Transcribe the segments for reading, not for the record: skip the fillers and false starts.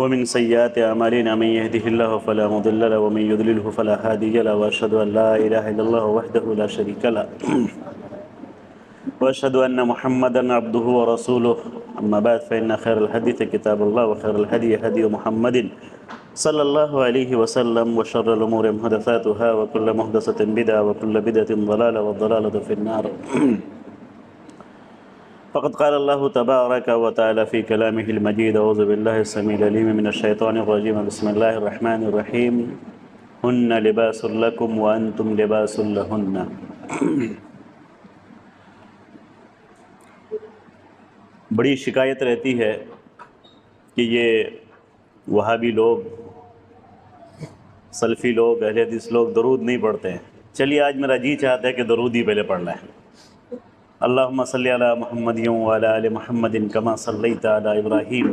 वमिन सय्याति अमालिना मन यहदिहिल्लाहु फला मुदिल्ल लहु व मन युद्लिलहु फला हादिय लहु व अशहदु अन ला इलाहा इल्लल्लाहु वहदहु ला शरीका लहु व अशहदु अन्ना मुहम्मदन अब्दुहु व रसूलुहु अम्मा बाद फ़इन्न खैरल हदीस किताबुल्लाह व खैरल हदी हदी मुहम्मदिन सल्लल्लाहु अलैहि वसल्लम व शर्रल उमूरि मुहदसातुहा व कुल्लु मुहदसतिन बिदअह व कुल्लु बिदअतिन ज़लाला व ज़लालतु फ़िन्नार। फ़क़द क़ाल अल्लाहु तबारक व तआला फ़ी कलामिहिल मजीद अऊज़ु बिल्लाहि स्समीइल अलीम मिनश शैतानिर रजीम बिस्मिल्लाहिर रहमानिर रहीम हुन्ना लिबासुल लकुम व अंतुम लिबासुल लहुन्ना। बड़ी शिकायत रहती है कि ये वहाबी लोग, सल्फ़ी लोग, अहले हदीस लोग दरूद नहीं पढ़ते हैं। चलिए आज मेरा जी चाहता है कि दरूद ही पहले पढ़ना है। अल्लाहुम्मा सल्लि अला मुहम्मदिन व अला आलि मुहम्मदिन कमा सल्लैता अला इब्राहीम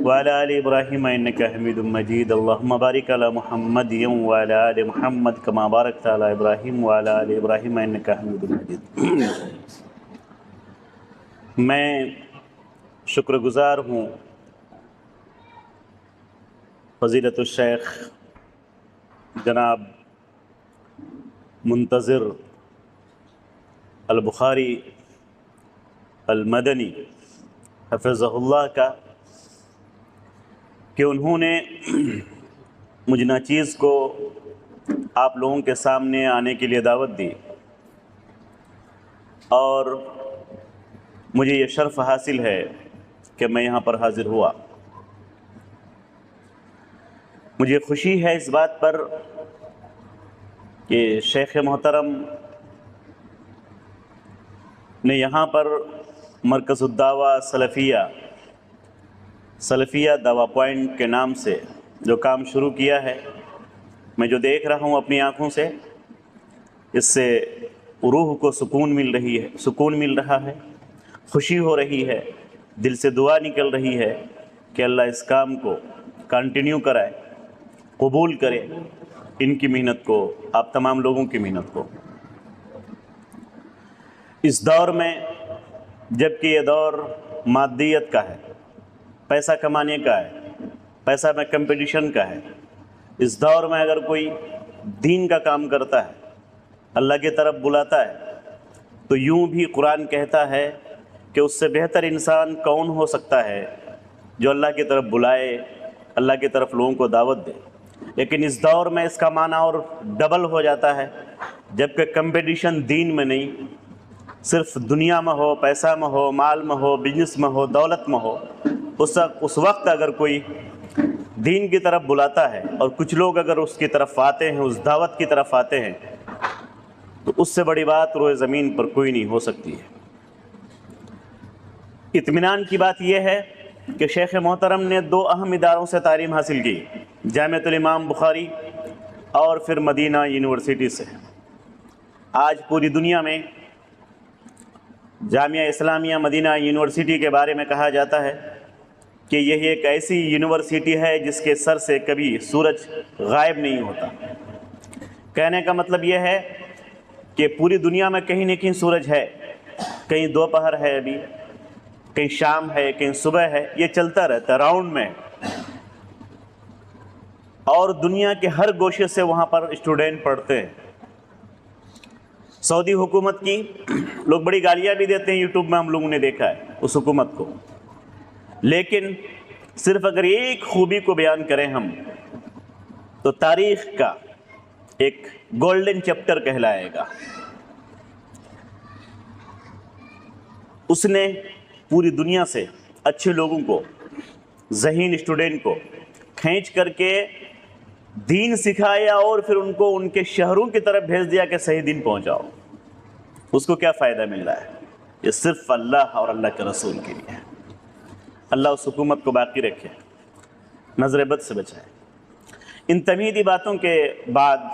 व अला आलि इब्राहीम इन्नका हमीदुम मजीद। अल्लाहुम्मा बारिक अला मुहम्मदिन व अला आलि मुहम्मद कमा बारकता अला इब्राहीम व अला आलि इब्राहीम इन्नका हमीदुम मजीद। मैं शुक्रगुज़ार हूँ फ़ज़ीलतुश शेख जनाब मुंतज़िर अल-बुखारी अल-मदनी हफ़िज़हुल्लाह का कि उन्होंने मुझ नाचीज़ को आप लोगों के सामने आने के लिए दावत दी और मुझे ये शर्फ़ हासिल है कि मैं यहाँ पर हाज़िर हुआ। मुझे ख़ुशी है इस बात पर कि शेख मोहतरम ने यहाँ पर मरकज़ुद्दावा सलफ़िया दावा पॉइंट के नाम से जो काम शुरू किया है, मैं जो देख रहा हूँ अपनी आँखों से, इससे रूह को सुकून मिल रहा है, खुशी हो रही है, दिल से दुआ निकल रही है कि अल्लाह इस काम को कंटिन्यू कराए, कबूल करे इनकी मेहनत को, आप तमाम लोगों की मेहनत को। इस दौर में, जबकि ये दौर मादियत का है, पैसा कमाने का है, पैसा में कंपटीशन का है, इस दौर में अगर कोई दीन का काम करता है, अल्लाह की तरफ बुलाता है, तो यूं भी कुरान कहता है कि उससे बेहतर इंसान कौन हो सकता है जो अल्लाह की तरफ बुलाए, अल्लाह की तरफ लोगों को दावत दे। लेकिन इस दौर में इसका माना और डबल हो जाता है, जबकि कंपटीशन दीन में नहीं, सिर्फ दुनिया में हो, पैसा में हो, माल में हो, बिजनेस में हो, दौलत में हो। उस वक्त अगर कोई दीन की तरफ बुलाता है और कुछ लोग अगर उसकी तरफ आते हैं, उस दावत की तरफ आते हैं, तो उससे बड़ी बात रोए ज़मीन पर कोई नहीं हो सकती है। इत्मीनान की बात यह है कि शेख मोहतरम ने दो अहम इदारों से तालीम हासिल की, जामिअतुल इमाम बुखारी और फिर मदीना यूनिवर्सिटी से। आज पूरी दुनिया में जामिया इस्लामिया मदीना यूनिवर्सिटी के बारे में कहा जाता है कि यह एक ऐसी यूनिवर्सिटी है जिसके सर से कभी सूरज गायब नहीं होता। कहने का मतलब यह है कि पूरी दुनिया में कहीं न कहीं सूरज है, कहीं दोपहर है, अभी कहीं शाम है, कहीं सुबह है, ये चलता रहता है राउंड में। और दुनिया के हर गोशे से वहाँ पर स्टूडेंट पढ़ते हैं। सऊदी हुकूमत की लोग बड़ी गालियाँ भी देते हैं, यूट्यूब में हम लोगों ने देखा है उस हुकूमत को। लेकिन सिर्फ अगर एक खूबी को बयान करें हम, तो तारीख़ का एक गोल्डन चैप्टर कहलाएगा। उसने पूरी दुनिया से अच्छे लोगों को, ज़हीन स्टूडेंट को खींच करके दीन सिखाया और फिर उनको उनके शहरों की तरफ भेज दिया कि सही दिन पहुंचाओ, उसको क्या फ़ायदा मिल रहा है? ये सिर्फ अल्लाह और अल्लाह के रसूल के लिए है। अल्लाह उस हुकूमत को बाकी रखे, नज़र बद से बचाए। इन तमीदी बातों के बाद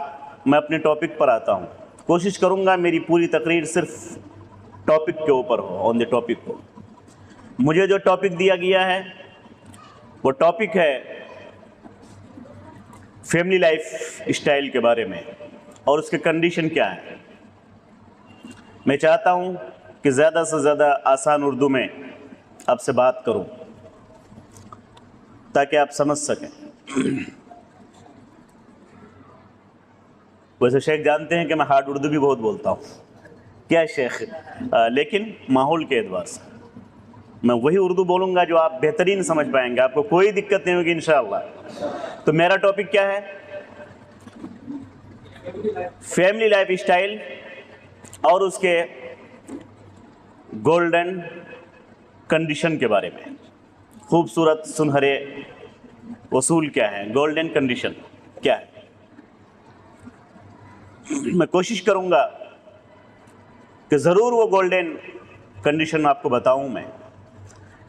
मैं अपने टॉपिक पर आता हूँ। कोशिश करूँगा मेरी पूरी तकरीर सिर्फ टॉपिक के ऊपर हो, ऑन द टॉपिक हो। मुझे जो टॉपिक दिया गया है वो टॉपिक है फैमिली लाइफ स्टाइल के बारे में और उसके कंडीशन क्या है। मैं चाहता हूँ कि ज़्यादा से ज़्यादा आसान उर्दू में आपसे बात करूँ ताकि आप समझ सकें। वैसे शेख जानते हैं कि मैं हार्ड उर्दू भी बहुत बोलता हूँ, क्या शेख, लेकिन माहौल के एतबार से मैं वही उर्दू बोलूँगा जो आप बेहतरीन समझ पाएंगे, आपको कोई दिक्कत नहीं होगी इंशाअल्लाह। तो मेरा टॉपिक क्या है? फैमिली लाइफ स्टाइल और उसके गोल्डन कंडीशन के बारे में। खूबसूरत सुनहरे वसूल क्या है, गोल्डन कंडीशन क्या है। मैं कोशिश करूंगा कि ज़रूर वो गोल्डन कंडीशन आपको बताऊं मैं,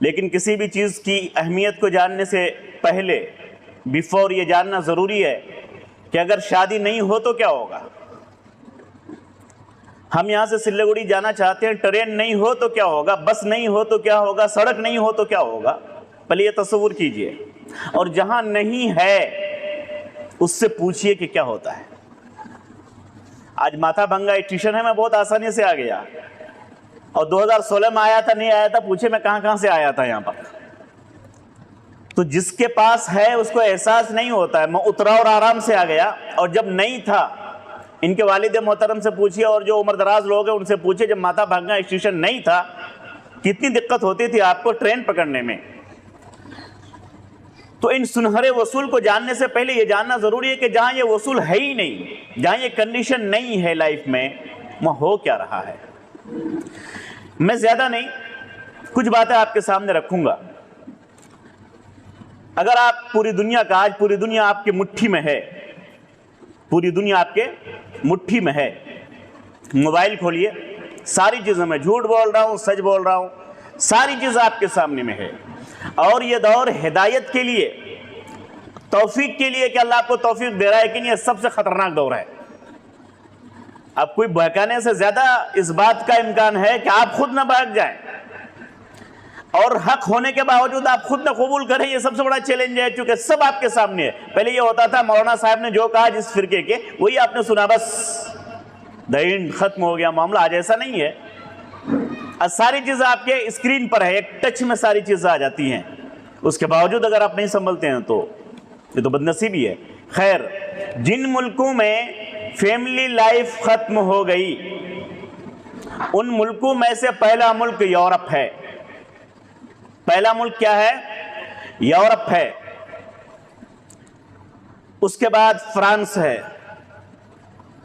लेकिन किसी भी चीज़ की अहमियत को जानने से पहले बिफोर ये जानना ज़रूरी है कि अगर शादी नहीं हो तो क्या होगा। हम यहाँ से सिल्लीगुड़ी जाना चाहते हैं, ट्रेन नहीं हो तो क्या होगा, बस नहीं हो तो क्या होगा, सड़क नहीं हो तो क्या होगा। पहले ये तस्वुर कीजिए, और जहाँ नहीं है उससे पूछिए कि क्या होता है। आज माथा भंगा स्टेशन है, मैं बहुत आसानी से आ गया, और 2016 में आया था नहीं आया था, पूछे मैं कहाँ से आया था यहाँ पर। तो जिसके पास है उसको एहसास नहीं होता है। मैं उतरा और आराम से आ गया, और जब नहीं था इनके वालिद मोहतरम से पूछिए और जो उम्र दराज लोग हैं उनसे पूछिए, जब माथा भंगा स्टेशन नहीं था कितनी दिक्कत होती थी आपको ट्रेन पकड़ने में। तो इन सुनहरे वसूल को जानने से पहले ये जानना जरूरी है कि जहां ये वसूल है ही नहीं, जहां ये कंडीशन नहीं है लाइफ में, वहां हो क्या रहा है। मैं ज्यादा नहीं, कुछ बातें आपके सामने रखूंगा। अगर आप पूरी दुनिया का, आज पूरी दुनिया आपकी मुट्ठी में है, पूरी दुनिया आपके मुट्ठी में है। मोबाइल खोलिए, सारी चीज़ों में, झूठ बोल रहा हूँ सच बोल रहा हूँ, सारी चीज़ आपके सामने में है। और ये दौर हिदायत के लिए, तौफीक के लिए कि अल्लाह आपको तौफीक दे रहा है कि नहीं, ये सबसे खतरनाक दौर है। अब कोई बहकाने से ज्यादा इस बात का इम्कान है कि आप खुद ना बहक जाएं और हक होने के बावजूद आप खुद ना कबूल करें। ये सबसे बड़ा चैलेंज है, क्योंकि सब आपके सामने है। पहले ये होता था मौलाना साहब ने जो कहा जिस फिरके के, वही आपने सुना, बस दहीन खत्म हो गया मामला। आज ऐसा नहीं है, आज सारी चीज़ें आपके स्क्रीन पर है, एक टच में सारी चीज़ें आ जाती हैं। उसके बावजूद अगर आप नहीं संभलते हैं तो ये तो बदनसीबी है। खैर, जिन मुल्कों में फैमिली लाइफ खत्म हो गई, उन मुल्कों में से पहला मुल्क यूरोप है। पहला मुल्क क्या है? यूरोप है। उसके बाद फ्रांस है,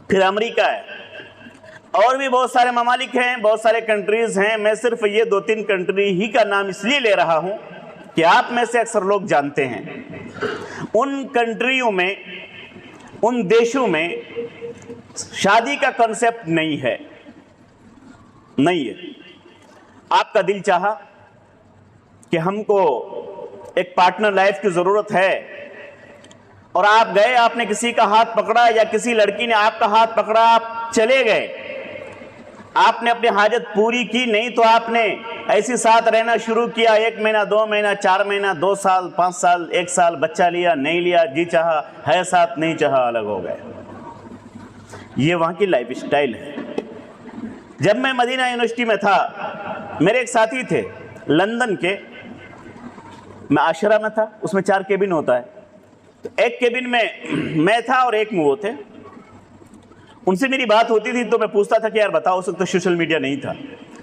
फिर अमेरिका है, और भी बहुत सारे ममालिक हैं, बहुत सारे कंट्रीज हैं। मैं सिर्फ ये 2-3 कंट्री ही का नाम इसलिए ले रहा हूं कि आप में से अक्सर लोग जानते हैं। उन कंट्रियों में, उन देशों में शादी का कॉन्सेप्ट नहीं है, नहीं है। आपका दिल चाहा कि हमको एक पार्टनर लाइफ की जरूरत है, और आप गए, आपने किसी का हाथ पकड़ा या किसी लड़की ने आपका हाथ पकड़ा, आप चले गए, आपने अपनी हाजत पूरी की नहीं तो आपने ऐसे साथ रहना शुरू किया। 1 महीना, 2 महीना, 4 महीना, 2 साल, 5 साल, 1 साल, बच्चा लिया नहीं लिया, जी चाहा है साथ, नहीं चाहा अलग हो गए। ये वहाँ की लाइफ स्टाइल है। जब मैं मदीना यूनिवर्सिटी में था, मेरे एक साथी थे लंदन के, मैं आशरा में था, उसमें 4 केबिन होता है। तो एक केबिन में मैं था और एक में वो थे। उनसे मेरी बात होती थी तो मैं पूछता था कि यार बताओ, उस वक्त तो सोशल मीडिया नहीं था,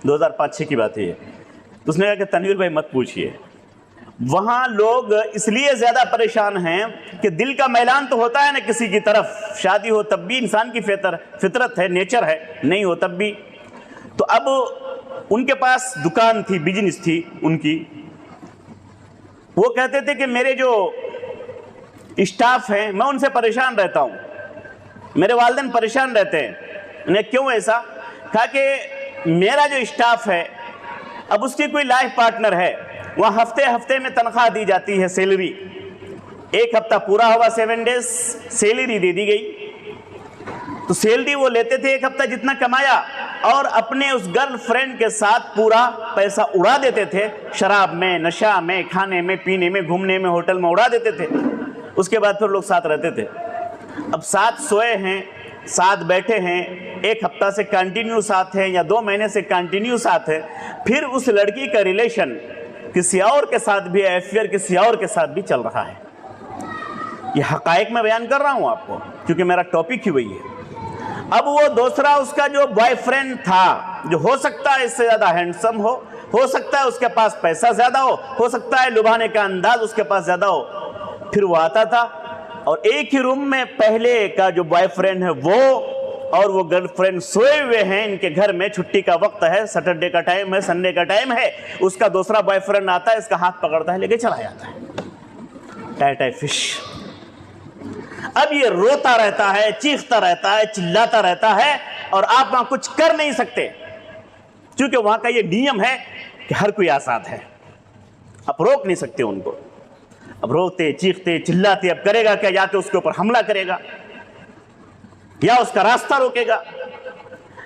2005-6 की बात है ये। तो उसने कहा कि तनवीर भाई मत पूछिए, वहाँ लोग इसलिए ज़्यादा परेशान हैं कि दिल का मैलान तो होता है ना किसी की तरफ, शादी हो तब भी इंसान की फितरत है, नेचर है, नहीं हो तब भी। तो अब उनके पास दुकान थी, बिजनेस थी उनकी। वो कहते थे कि मेरे जो स्टाफ हैं, मैं उनसे परेशान रहता हूँ, मेरे वालिदैन परेशान रहते हैं। उन्हें क्यों ऐसा कहा कि मेरा जो स्टाफ है, अब उसकी कोई लाइफ पार्टनर है, वहाँ हफ्ते हफ्ते में तनख्वाह दी जाती है, सैलरी। एक हफ्ता पूरा हुआ 7 डेज, सैलरी दे दी गई, तो सैलरी वो लेते थे एक हफ्ता जितना कमाया, और अपने उस गर्लफ्रेंड के साथ पूरा पैसा उड़ा देते थे, शराब में, नशा में, खाने में, पीने में, घूमने में, होटल में उड़ा देते थे। उसके बाद फिर लोग साथ रहते थे। अब साथ सोए हैं, साथ बैठे हैं, एक हफ्ता से कंटिन्यू साथ हैं या 2 महीने से कंटिन्यू साथ है, फिर उस लड़की का रिलेशन किसी और के साथ भी, अफेयर किसी और के साथ भी चल रहा है। ये हकायक मैं बयान कर रहा हूं आपको, क्योंकि मेरा टॉपिक ही वही है। अब वो दूसरा उसका जो बॉयफ्रेंड था, जो हो सकता है इससे ज्यादा हैंडसम हो सकता है उसके पास पैसा ज्यादा हो सकता है लुभाने का अंदाज उसके पास ज्यादा हो, फिर वो आता था और एक ही रूम में पहले का जो बॉयफ्रेंड है वो और वो गर्लफ्रेंड सोए हुए हैं इनके घर में, छुट्टी का वक्त है, सैटरडे का टाइम है, संडे का टाइम है, उसका दूसरा बॉयफ्रेंड आता है, इसका हाथ पकड़ता है, लेके चला जाता है, टाई टाई फिश। अब ये रोता रहता है, चीखता रहता है, चिल्लाता रहता है, और आप वहां कुछ कर नहीं सकते, क्योंकि वहां का ये नियम है कि हर कोई आजाद है, आप रोक नहीं सकते उनको। अब रोते, चीखते, चिल्लाते, अब करेगा क्या? या तो उसके ऊपर हमला करेगा, या उसका रास्ता रोकेगा,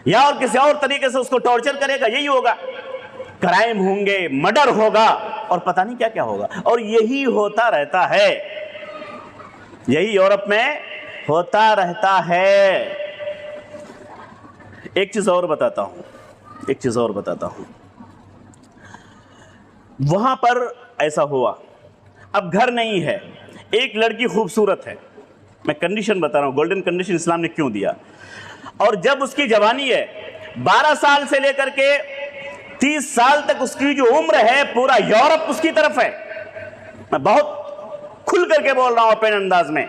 या और किसी और तरीके से उसको टॉर्चर करेगा, यही होगा। क्राइम होंगे, मर्डर होगा, और पता नहीं क्या क्या होगा, और यही होता रहता है, यही यूरोप में होता रहता है। एक चीज और बताता हूं, वहां पर ऐसा हुआ, अब घर नहीं है, एक लड़की खूबसूरत है, मैं कंडीशन बता रहा हूं, गोल्डन कंडीशन इस्लाम ने क्यों दिया, और जब उसकी जवानी है 12 साल से लेकर के 30 साल तक उसकी जो उम्र है, पूरा यूरोप उसकी तरफ है। मैं बहुत खुल करके बोल रहा हूं ओपन अंदाज में,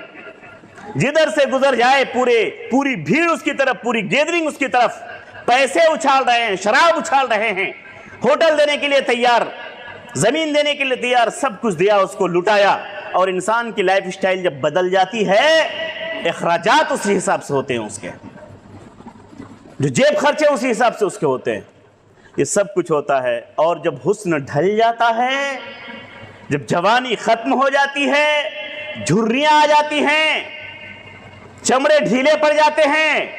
जिधर से गुजर जाए पूरी भीड़ उसकी तरफ, पूरी गैदरिंग उसकी तरफ, पैसे उछाल रहे हैं, शराब उछाल रहे हैं, होटल देने के लिए तैयार, जमीन देने के लिए तैयार, सब कुछ दिया, उसको लुटाया। और इंसान की लाइफ स्टाइल जब बदल जाती है, अखराजात उसी हिसाब से होते हैं, उसके जो जेब खर्चे उसी हिसाब से उसके होते हैं, ये सब कुछ होता है। और जब हुस्न ढल जाता है, जब जवानी खत्म हो जाती है, झुर्रियां आ जाती हैं, चमड़े ढीले पड़ जाते हैं,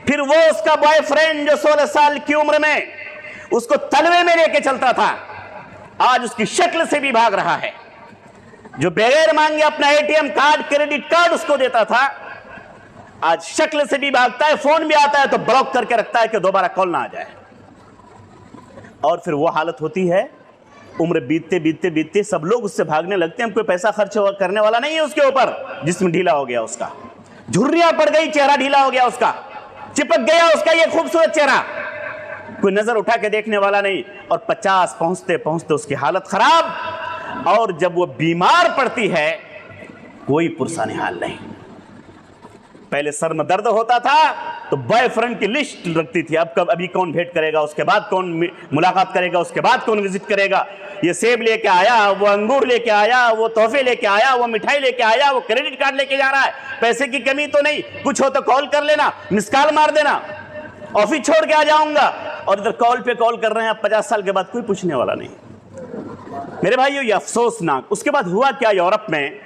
फिर वो उसका बॉयफ्रेंड जो 16 साल की उम्र में उसको तलवे में लेके चलता था, आज उसकी शक्ल से भी भाग रहा है। जो बगैर मांगे अपना एटीएम कार्ड, क्रेडिट कार्ड उसको देता था, आज शक्ल से भी भागता है, फोन भी आता है तो ब्लॉक करके रखता है कि दोबारा कॉल ना आ जाए। और फिर वो हालत होती है, उम्र बीतते बीतते बीतते सब लोग उससे भागने लगते हैं, कोई पैसा खर्च करने वाला नहीं है उसके ऊपर, जिस्म ढीला हो गया उसका, झुर्रियां पड़ गई, चेहरा ढीला हो गया उसका, चिपक गया उसका ये खूबसूरत चेहरा, कोई नजर उठा के देखने वाला नहीं, और 50 पहुंचते पहुंचते उसकी हालत खराब। और जब वो बीमार पड़ती है, कोई पुरसा निहाल नहीं। पहले सर में दर्द होता था तो बॉयफ्रेंड की लिस्ट रखती थी, अभी कौन भेंट करेगा, उसके बाद कौन मुलाकात करेगा, उसके बाद कौन विजिट करेगा, ये सेब लेके आया, वो अंगूर लेके आया, वो तोहफे लेके आया, वो मिठाई लेके आया, वो क्रेडिट कार्ड लेके जा रहा है, पैसे की कमी तो नहीं, कुछ हो तो कॉल कर लेना, मिस कॉल मार देना, ऑफिस छोड़ के आ जाऊंगा। और इधर कॉल पे कॉल कर रहे हैं, 50 साल के बाद कोई पूछने वाला नहीं। मेरे भाइयों, ये अफसोसनाक। उसके बाद हुआ क्या, यूरोप में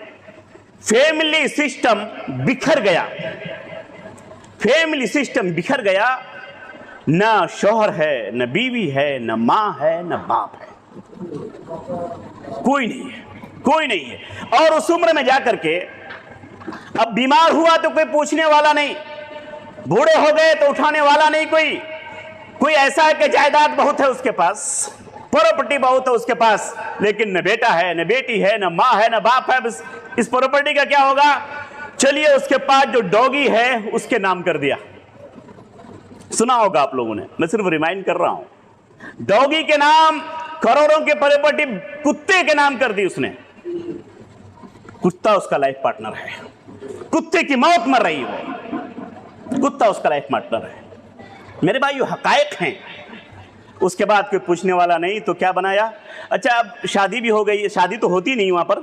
फैमिली सिस्टम बिखर गया, फैमिली सिस्टम बिखर गया, ना शौहर है, न बीवी है, न मां है, न बाप है, कोई नहीं है, कोई नहीं है। और उस उम्र में जाकर के अब बीमार हुआ तो कोई पूछने वाला नहीं, बूढ़े हो गए तो उठाने वाला नहीं, कोई ऐसा है कि जायदाद बहुत है उसके पास, प्रॉपर्टी बहुत है उसके पास, लेकिन न बेटा है, न बेटी है, न मां है, न बाप है, बस इस प्रॉपर्टी का क्या होगा? चलिए उसके पास जो डॉगी है उसके नाम कर दिया, सुना होगा आप लोगों ने, मैं सिर्फ रिमाइंड कर रहा हूं। डॉगी के नाम करोड़ों की प्रॉपर्टी कुत्ते के नाम कर दी उसने, कुत्ता उसका लाइफ पार्टनर है, कुत्ते की मौत मर रही है, कुत्ता उसका लाइफ पार्टनर है। मेरे भाई, हकायक हैं। उसके बाद कोई पूछने वाला नहीं, तो क्या बनाया? अच्छा, अब शादी भी हो गई, शादी तो होती नहीं वहां पर,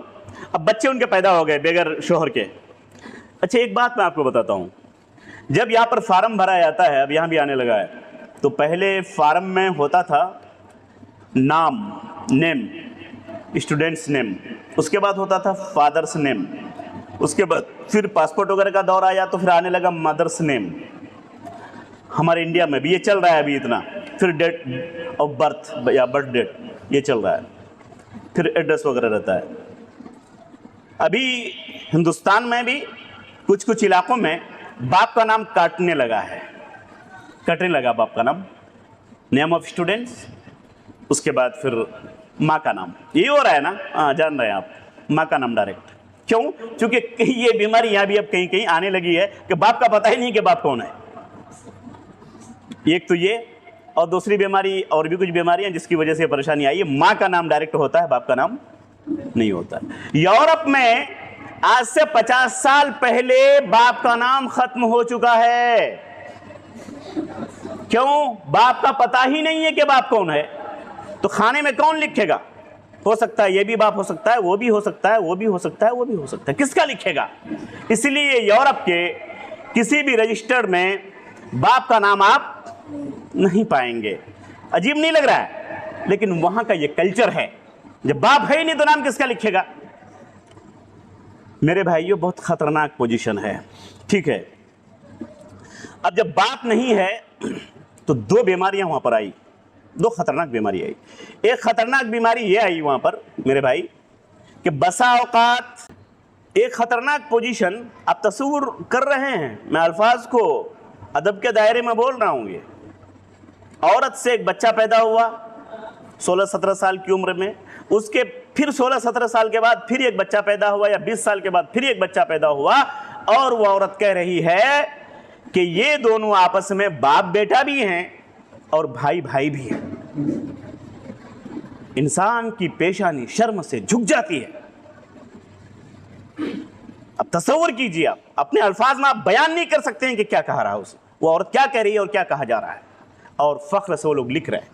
अब बच्चे उनके पैदा हो गए बगैर शोहर के। अच्छा, एक बात मैं आपको बताता हूँ, जब यहाँ पर फार्म भरा जाता है, अब यहाँ भी आने लगा है, तो पहले फार्म में होता था नाम, नेम, स्टूडेंट्स नेम, उसके बाद होता था फादर्स नेम, उसके बाद फिर पासपोर्ट वगैरह का दौर आया तो फिर आने लगा मदर्स नेम। हमारे इंडिया में भी ये चल रहा है अभी इतना। फिर डेट ऑफ बर्थ या बर्थ डेट ये चल रहा है, फिर एड्रेस वगैरह रहता है। अभी हिंदुस्तान में भी कुछ कुछ इलाकों में बाप का नाम काटने लगा है, कटने लगा बाप का नाम, नेम ऑफ स्टूडेंट्स, उसके बाद फिर माँ का नाम। ये हो रहा है ना, हाँ जान रहे हैं आप, माँ का नाम डायरेक्ट। क्यों? क्योंकि ये बीमारी यहाँ भी अब कहीं कहीं आने लगी है कि बाप का पता ही नहीं कि बाप कौन है। एक तो ये, और दूसरी बीमारी और भी कुछ बीमारियां जिसकी वजह से परेशानी आई है, माँ का नाम डायरेक्ट होता है, बाप का नाम नहीं होता। यूरोप में आज से 50 साल पहले बाप का नाम खत्म हो चुका है। क्यों? बाप का पता ही नहीं है कि बाप कौन है, तो खाने में कौन लिखेगा? हो सकता है ये भी बाप हो सकता है, वो भी हो सकता है, वो भी हो सकता है, वो भी हो सकता है, किसका लिखेगा? इसलिए यूरोप के किसी भी रजिस्टर में बाप का नाम आप नहीं पाएंगे। अजीब नहीं लग रहा है? लेकिन वहां का ये कल्चर है, जब बाप है ही नहीं तो नाम किसका लिखेगा? मेरे भाइयों, बहुत खतरनाक पोजीशन है, ठीक है। अब जब बाप नहीं है तो दो बीमारियां वहां पर आई, दो खतरनाक बीमारी आई। एक खतरनाक बीमारी ये आई वहां पर मेरे भाई कि बसा औकात एक खतरनाक पोजीशन आप तस्वीर कर रहे हैं, मैं अल्फाज को अदब के दायरे में बोल रहा हूं। ये औरत से एक बच्चा पैदा हुआ 16-17 साल की उम्र में, उसके फिर 16-17 साल के बाद फिर एक बच्चा पैदा हुआ, या 20 साल के बाद फिर एक बच्चा पैदा हुआ, और वो औरत कह रही है कि ये दोनों आपस में बाप बेटा भी हैं और भाई भाई भी हैं। इंसान की पेशानी शर्म से झुक जाती है। अब तसव्वुर कीजिए, आप अपने अल्फाज में आप बयान नहीं कर सकते हैं कि क्या कह रहा है उसे, वो औरत क्या कह रही है और क्या कहा जा रहा है, और फख्र से वो लोग लिख रहे हैं।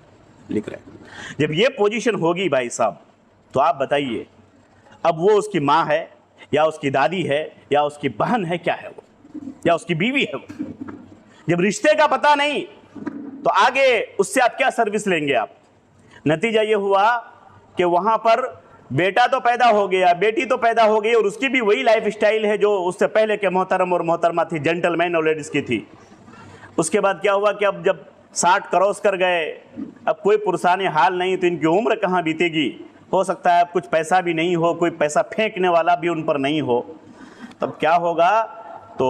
जब ये पोजीशन होगी भाई साहब, तो आप बताइए अब वो उसकी माँ है या उसकी दादी है या उसकी बहन है, क्या है वो, या उसकी बीवी है वो? जब रिश्ते का पता नहीं तो आगे उससे आप क्या सर्विस लेंगे आप? नतीजा ये हुआ कि वहां पर बेटा तो पैदा हो गया, बेटी तो पैदा हो गई, और उसकी भी वही लाइफ स्टाइल है जो उससे पहले के मोहतरम और मोहतरमा थी, जेंटलमैन और लेडीज की थी। उसके बाद क्या हुआ कि अब जब 60 क्रॉस कर गए, अब कोई पुरसाने हाल नहीं, तो इनकी उम्र कहाँ बीतेगी? हो सकता है अब कुछ पैसा भी नहीं हो, कोई पैसा फेंकने वाला भी उन पर नहीं हो, तब क्या होगा? तो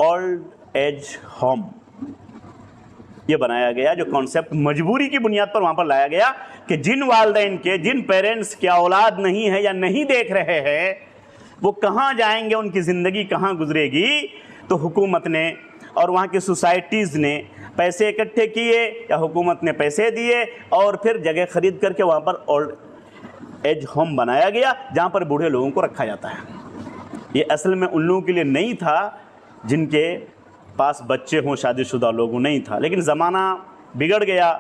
ओल्ड एज होम ये बनाया गया, जो कॉन्सेप्ट मजबूरी की बुनियाद पर वहाँ पर लाया गया कि जिन वालिदैन के, जिन पेरेंट्स की औलाद नहीं है या नहीं देख रहे हैं, वो कहाँ जाएंगे, उनकी ज़िंदगी कहाँ गुजरेगी? तो हुकूमत ने और वहाँ की सोसाइटीज़ ने पैसे इकट्ठे किए, या हुकूमत ने पैसे दिए, और फिर जगह खरीद करके वहाँ पर ओल्ड एज होम बनाया गया, जहाँ पर बूढ़े लोगों को रखा जाता है। ये असल में उन लोगों के लिए नहीं था जिनके पास बच्चे हों, शादीशुदा लोगों, नहीं था। लेकिन ज़माना बिगड़ गया,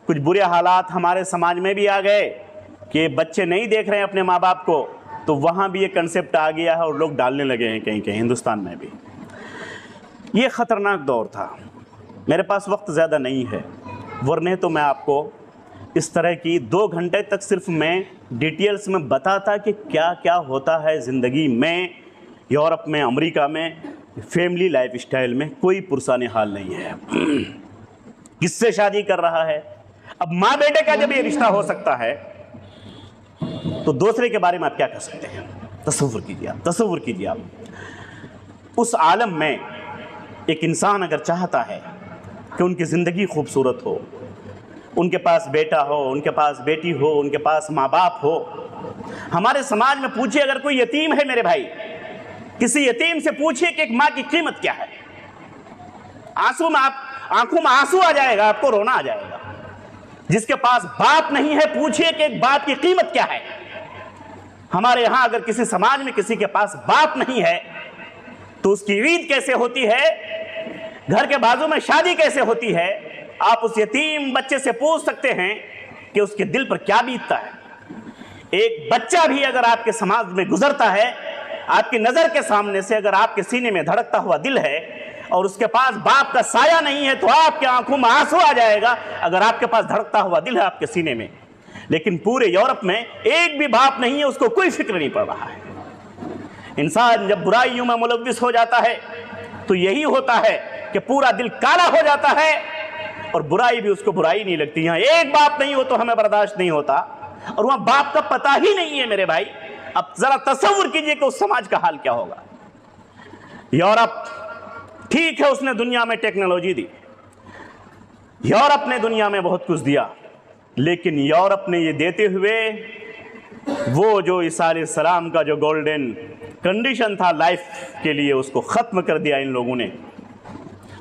कुछ बुरे हालात हमारे समाज में भी आ गए कि बच्चे नहीं देख रहे हैं अपने माँ बाप को, तो वहाँ भी ये कंसेप्ट आ गया है और लोग डालने लगे हैं कहीं कहीं, हिंदुस्तान में भी। ये ख़तरनाक दौर था। मेरे पास वक्त ज़्यादा नहीं है, वरने तो मैं आपको इस तरह की 2 घंटे तक सिर्फ मैं डिटेल्स में बताता कि क्या क्या होता है ज़िंदगी में, यूरोप में, अमेरिका में, फैमिली लाइफ स्टाइल में कोई पुरसाने हाल नहीं है। किससे शादी कर रहा है? अब माँ बेटे का जब ये रिश्ता हो सकता है तो दूसरे के बारे में आप क्या कह सकते हैं? तसव्वुर कीजिए आप उस आलम में एक इंसान अगर चाहता है कि उनकी ज़िंदगी खूबसूरत हो, उनके पास बेटा हो, उनके पास बेटी हो, उनके पास माँ बाप हो। हमारे समाज में पूछिए, अगर कोई यतीम है मेरे भाई, किसी यतीम से पूछिए कि एक माँ की कीमत क्या है, आंखों में आंसू आ जाएगा, आपको रोना आ जाएगा। जिसके पास बाप नहीं है, पूछिए कि एक बाप की कीमत क्या है। हमारे यहां अगर किसी समाज में किसी के पास बाप नहीं है तो उसकी ईद कैसे होती है, घर के बाजू में शादी कैसे होती है, आप उस यतीम बच्चे से पूछ सकते हैं कि उसके दिल पर क्या बीतता है। एक बच्चा भी अगर आपके समाज में गुजरता है, आपकी नजर के सामने से अगर आपके सीने में धड़कता हुआ दिल है और उसके पास बाप का साया नहीं है, तो आपके आंखों में आंसू आ जाएगा अगर आपके पास धड़कता हुआ दिल है आपके सीने में। लेकिन पूरे यूरोप में एक भी बाप नहीं है, उसको कोई फिक्र नहीं पड़ रहा है। इंसान जब बुराइयों में मुलव्विस हो जाता है तो यही होता है कि पूरा दिल काला हो जाता है और बुराई भी उसको बुराई नहीं लगती। यहां एक बाप नहीं हो तो हमें बर्दाश्त नहीं होता, और वहां बाप का पता ही नहीं है मेरे भाई। अब जरा तसव्वुर कीजिए कि उस समाज का हाल क्या होगा। यूरोप ठीक है, उसने दुनिया में टेक्नोलॉजी दी, यूरोप ने दुनिया में बहुत कुछ दिया, लेकिन यूरोप ने ये देते हुए वो जो ईसा अलैहिस्सलाम का जो गोल्डन कंडीशन था लाइफ के लिए, उसको खत्म कर दिया इन लोगों ने।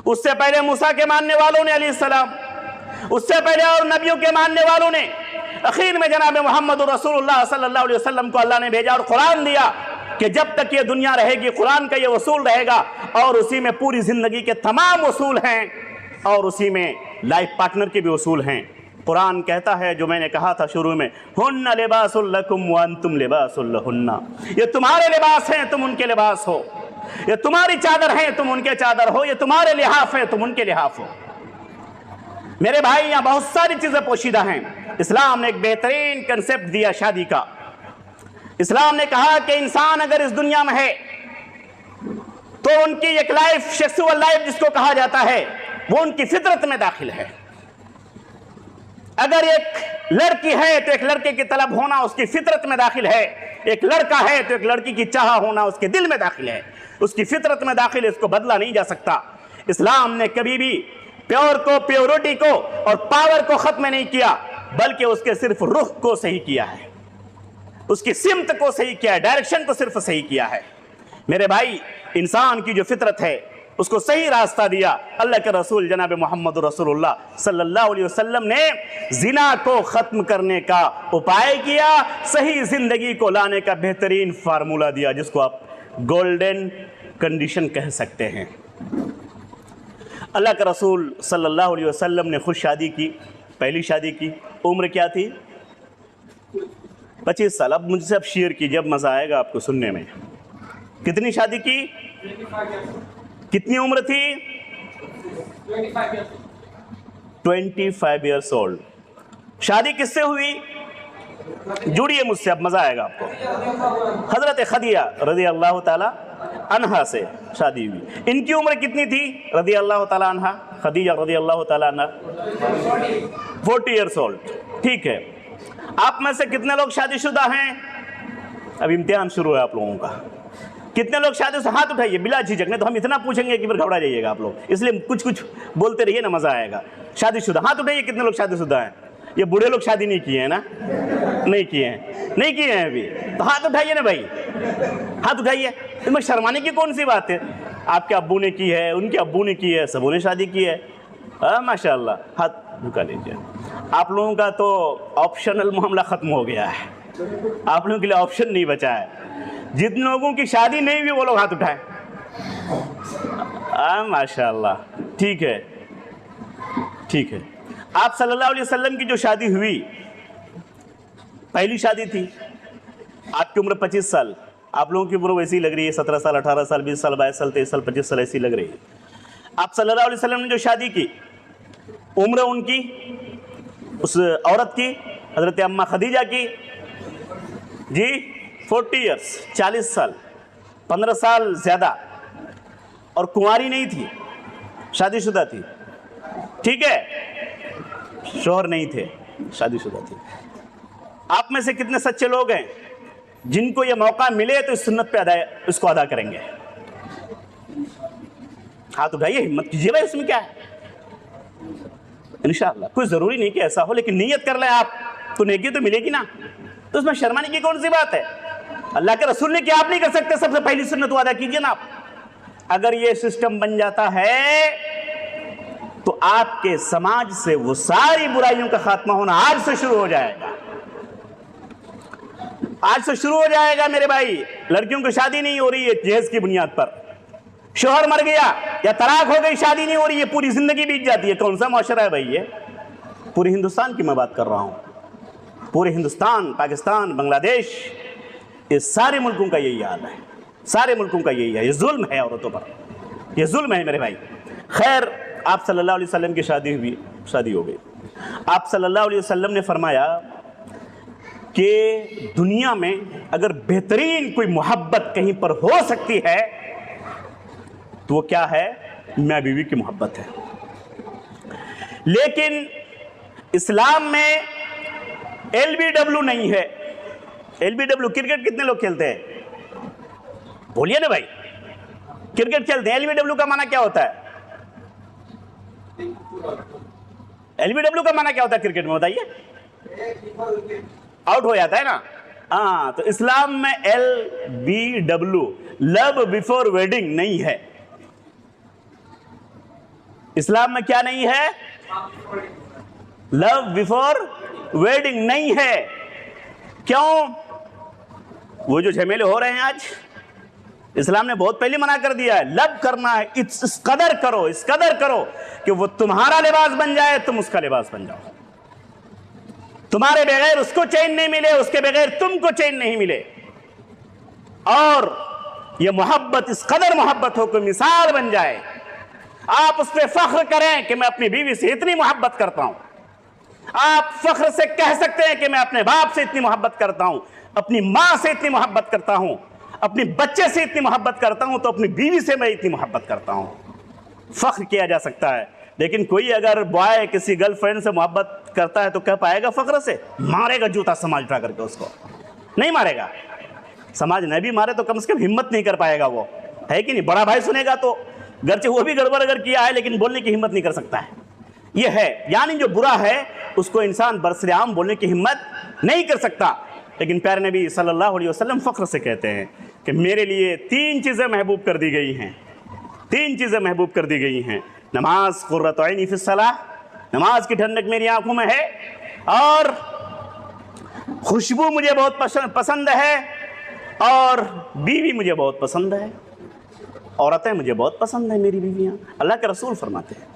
उससे पहले मूसा के मानने वालों ने अलैहिस्सलाम, उससे पहले और नबियों के मानने वालों ने, आखिर में जनाब मोहम्मद रसूलुल्लाह सल्लल्लाहु अलैहि वसल्लम को अल्लाह ने भेजा और कुरान दिया कि जब तक ये दुनिया रहेगी कुरान का ये वसूल रहेगा, और उसी में पूरी जिंदगी के तमाम वसूल हैं, और उसी में लाइफ पार्टनर के भी वसूल हैं। कुरान कहता है, जो मैंने कहा था शुरू में, हुन्ना लिबासुल लकुम व अंतुम लिबासुल लहुन्ना, ये तुम्हारे लिबास हैं, तुम उनके लिबास हो, ये तुम्हारी चादर हैं, तुम उनके चादर हो, ये तुम्हारे लिहाफ है, तुम उनके लिहाफ हो। मेरे भाई, यहां बहुत सारी चीजें पोशीदा हैं। इस्लाम ने एक बेहतरीन कंसेप्ट दिया शादी का। इस्लाम ने कहा कि इंसान अगर इस दुनिया में है तो उनकी एक लाइफ, सेक्सुअल लाइफ जिसको कहा जाता है, वो उनकी फितरत में दाखिल है। अगर एक लड़की है तो एक लड़के की तलब होना उसकी फितरत में दाखिल है, एक लड़का है तो एक लड़की की चाह होना उसके दिल में दाखिल है, उसकी फितरत में दाखिल है, इसको बदला नहीं जा सकता। इस्लाम ने कभी भी प्योर को, प्योरिटी को और पावर को खत्म नहीं किया, बल्कि उसके सिर्फ रुख को सही किया है, उसकी सिमत को सही किया है, डायरेक्शन को सिर्फ सही किया है। मेरे भाई, इंसान की जो फितरत है उसको सही रास्ता दिया अल्लाह के रसूल जनाब मोहम्मद रसूलुल्लाह सल्लल्लाहु अलैहि वसल्लम ने। जिना को खत्म करने का उपाय किया, सही जिंदगी को लाने का बेहतरीन फार्मूला दिया, जिसको आप गोल्डन कंडीशन कह सकते हैं। अल्लाह के रसूल सल्लल्लाहु अलैहि वसल्लम ने खुद शादी की, पहली शादी की, उम्र क्या थी? 25 साल। अब मुझसे आप शेयर कीजिए, अब मज़ा आएगा आपको सुनने में। कितनी शादी की? कितनी उम्र थी? 25 ईयर्स ओल्ड। शादी किससे हुई? जुड़िए मुझसे, अब मज़ा आएगा आपको। हज़रत खदीजा रज़ी अल्लाह ताला अन्हा से शादी हुई। इनकी उम्र कितनी थी रज़ी अल्लाह ताला अन्हा? खदीजा रज़ी अल्लाह ताला अन्हा 40 ईयर्स ओल्ड। ठीक है, आप में से कितने लोग शादीशुदा हैं? अब इम्तिहान शुरू है आप लोगों का। कितने लोग शादी से? हाथ उठाइए बिला झिझक, नहीं तो हम इतना पूछेंगे कि फिर घबरा जाइएगा आप लोग, इसलिए कुछ कुछ बोलते रहिए ना, मजा आएगा। शादीशुदा, हाथ उठाइए। कितने लोग शादीशुदा हैं? ये बूढ़े लोग शादी नहीं किए हैं ना? नहीं किए हैं, नहीं किए हैं अभी, तो हाथ उठाइए ना भाई, हाथ उठाइए। इसमें शर्माने की कौन सी बात है? आपके अब्बू ने की है, उनके अब्बू ने की है, सबों ने शादी की है, माशाल्लाह, हाथ झुका लीजिए। आप लोगों का तो ऑप्शनल मामला खत्म हो गया है, आप लोगों के लिए ऑप्शन नहीं बचा है। जिन लोगों की शादी नहीं हुई वो लोग हाथ उठाएं। माशाल्लाह, ठीक है, ठीक है। आप सल्लल्लाहु अलैहि वसल्लम की जो शादी हुई, पहली शादी थी, आपकी उम्र 25 साल, आप लोगों की उम्र वैसी लग रही है 17 साल, 18 साल, 20 साल, 22 साल, 23 साल, 25 साल ऐसी लग रही है। आप सल्लल्लाहु अलैहि वसल्लम ने जो शादी की, उम्र उनकी, उस औरत की, हजरत अम्मा खदीजा की जी 40 ईयर्स, 40 साल, 15 साल ज़्यादा, और कुंवारी नहीं थी, शादीशुदा थी। ठीक है, शोहर नहीं थे, शादीशुदा थी। आप में से कितने सच्चे लोग हैं जिनको ये मौका मिले तो इस सुन्नत पे इसको अदा करेंगे? हाथ उठाइए, हिम्मत कीजिए भाई, इसमें क्या है? इंशाअल्लाह, कोई ज़रूरी नहीं कि ऐसा हो, लेकिन नीयत कर लें आप तो नेकी तो मिलेगी ना, तो उसमें शर्माने की कौन सी बात है? अल्लाह के रसूल ने क्या आप नहीं कर सकते? सबसे पहली सुन्नत अदा कीजिए ना आप। अगर ये सिस्टम बन जाता है तो आपके समाज से वो सारी बुराइयों का खात्मा होना आज से शुरू हो जाएगा, आज से शुरू हो जाएगा मेरे भाई। लड़कियों की शादी नहीं हो रही है जहेज की बुनियाद पर, शोहर मर गया या तलाक हो गई, शादी नहीं हो रही है, पूरी जिंदगी बीत जाती है। कौन सा मुआशरा है भाई ये? पूरे हिंदुस्तान की मैं बात कर रहा हूं। पूरे हिंदुस्तान, पाकिस्तान, बांग्लादेश, ये सारे मुल्कों का यही हाल है, सारे मुल्कों का यही है। ये जुल्म है औरतों पर, ये जुल्म है मेरे भाई। खैर, आप सल्लल्लाहु अलैहि वसल्लम की शादी हो गई। आप सल्लल्लाहु अलैहि वसल्लम ने फरमाया कि दुनिया में अगर बेहतरीन कोई मोहब्बत कहीं पर हो सकती है तो वो क्या है? मियां बीवी की मोहब्बत है। लेकिन इस्लाम में LBW नहीं है। LBW, क्रिकेट कितने लोग खेलते हैं? बोलिए ना भाई, क्रिकेट खेलते हैं। LBW का माना क्या होता है? LBW का माना क्या होता है क्रिकेट में, बताइए? आउट हो जाता है ना। हाँ, तो इस्लाम में LBW, लव बिफोर वेडिंग, नहीं है। इस्लाम में क्या नहीं है? लव बिफोर वेडिंग नहीं है। क्यों? वो जो झमेले हो रहे हैं आज, इस्लाम ने बहुत पहले मना कर दिया है। लव करना है, इस कदर करो, इस कदर करो कि वो तुम्हारा लिबास बन जाए, तुम उसका लिबास बन जाओ। तुम्हारे बगैर उसको चैन नहीं मिले, उसके बगैर तुमको चैन नहीं मिले। और ये मोहब्बत इस कदर मोहब्बत हो कि मिसाल बन जाए। आप उस पर फख्र करें कि मैं अपनी बीवी से इतनी मोहब्बत करता हूं। आप फख्र से कह सकते हैं कि मैं अपने बाप से इतनी मोहब्बत करता हूं, अपनी मां से इतनी मोहब्बत करता हूं, अपने बच्चे से इतनी मोहब्बत करता हूं, तो अपनी बीवी से मैं इतनी मोहब्बत करता हूं। फख्र किया जा सकता है। लेकिन कोई अगर बॉय किसी गर्लफ्रेंड से मोहब्बत करता है तो कह पाएगा फख्र से? मारेगा जूता समाज उठा करके, उसको नहीं मारेगा। समाज न भी मारे तो कम से कम हिम्मत नहीं कर पाएगा वो, है कि नहीं? बड़ा भाई सुनेगा तो गर्चे वो भी गड़बड़ अगर किया है लेकिन बोलने की हिम्मत नहीं कर सकता है। ये है, यानी जो बुरा है उसको इंसान बरसरेआम बोलने की हिम्मत नहीं कर सकता। लेकिन प्यारे नबी सल्लल्लाहु अलैहि वसल्लम फख्र से कहते हैं कि मेरे लिए 3 चीज़ें महबूब कर दी गई हैं, 3 चीज़ें महबूब कर दी गई हैं। नमाज, कुर्रतु ऐनी फी सलाह, नमाज की ठंडक मेरी आंखों में है, और खुशबू मुझे बहुत पसंद है, और बीवी मुझे बहुत पसंद है, औरतें मुझे बहुत पसंद है, मेरी बीवियां। अल्लाह के रसूल फरमाते हैं।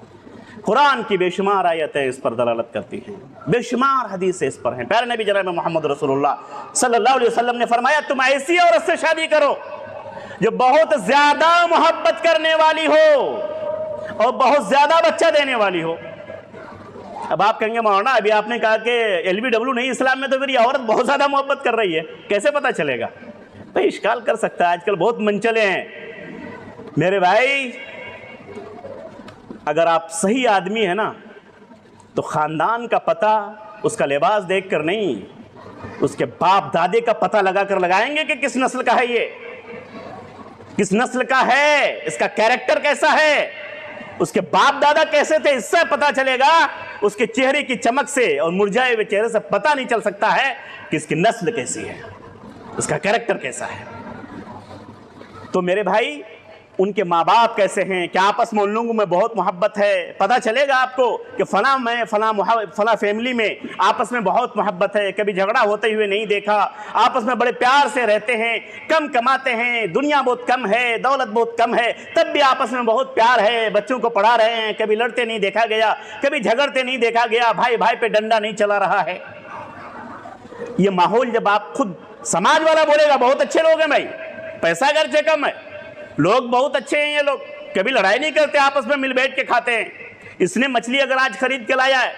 कुरान की बेशुमार आयतें इस पर दलालत करती हैं, बेशुमार हदीसें इस पर हैं। प्यारे नबी जनाब मोहम्मद रसूलुल्लाह सल्लल्लाहु अलैहि वसल्लम ने फरमाया, तुम ऐसी औरत से शादी करो जो बहुत ज्यादा मोहब्बत करने वाली हो और बहुत ज्यादा बच्चा देने वाली हो। अब आप कहेंगे मौलाना अभी आपने कहा कि LBW नहीं इस्लाम में, तो फिर ये औरत बहुत ज्यादा मोहब्बत कर रही है, कैसे पता चलेगा? भाई इश्काल कर सकता है, आजकल बहुत मनचले हैं मेरे भाई। अगर आप सही आदमी है ना तो खानदान का पता उसका लिबास देखकर नहीं, उसके बाप दादे का पता लगाकर लगाएंगे कि किस नस्ल का है, ये किस नस्ल का है, इसका कैरेक्टर कैसा है, उसके बाप दादा कैसे थे, इससे पता चलेगा। उसके चेहरे की चमक से और मुरझाए हुए चेहरे से पता नहीं चल सकता है कि इसकी नस्ल कैसी है, उसका कैरेक्टर कैसा है। तो मेरे भाई, उनके माँ बाप कैसे हैं, क्या आपस में उन लोगों में बहुत मोहब्बत है, पता चलेगा आपको कि फला फैमिली में आपस में बहुत मोहब्बत है, कभी झगड़ा होते हुए नहीं देखा, आपस में बड़े प्यार से रहते हैं, कम कमाते हैं, दुनिया बहुत कम है, दौलत बहुत कम है, तब भी आपस में बहुत प्यार है, बच्चों को पढ़ा रहे हैं, कभी लड़ते नहीं देखा गया, कभी झगड़ते नहीं देखा गया, भाई भाई पे डंडा नहीं चला रहा है। ये माहौल जब आप खुद, समाज वाला बोलेगा बहुत अच्छे लोग हैं भाई, पैसा खर्चे कम है, लोग बहुत अच्छे हैं, ये लोग कभी लड़ाई नहीं करते, आपस में मिल बैठ के खाते हैं। इसने मछली अगर आज खरीद के लाया है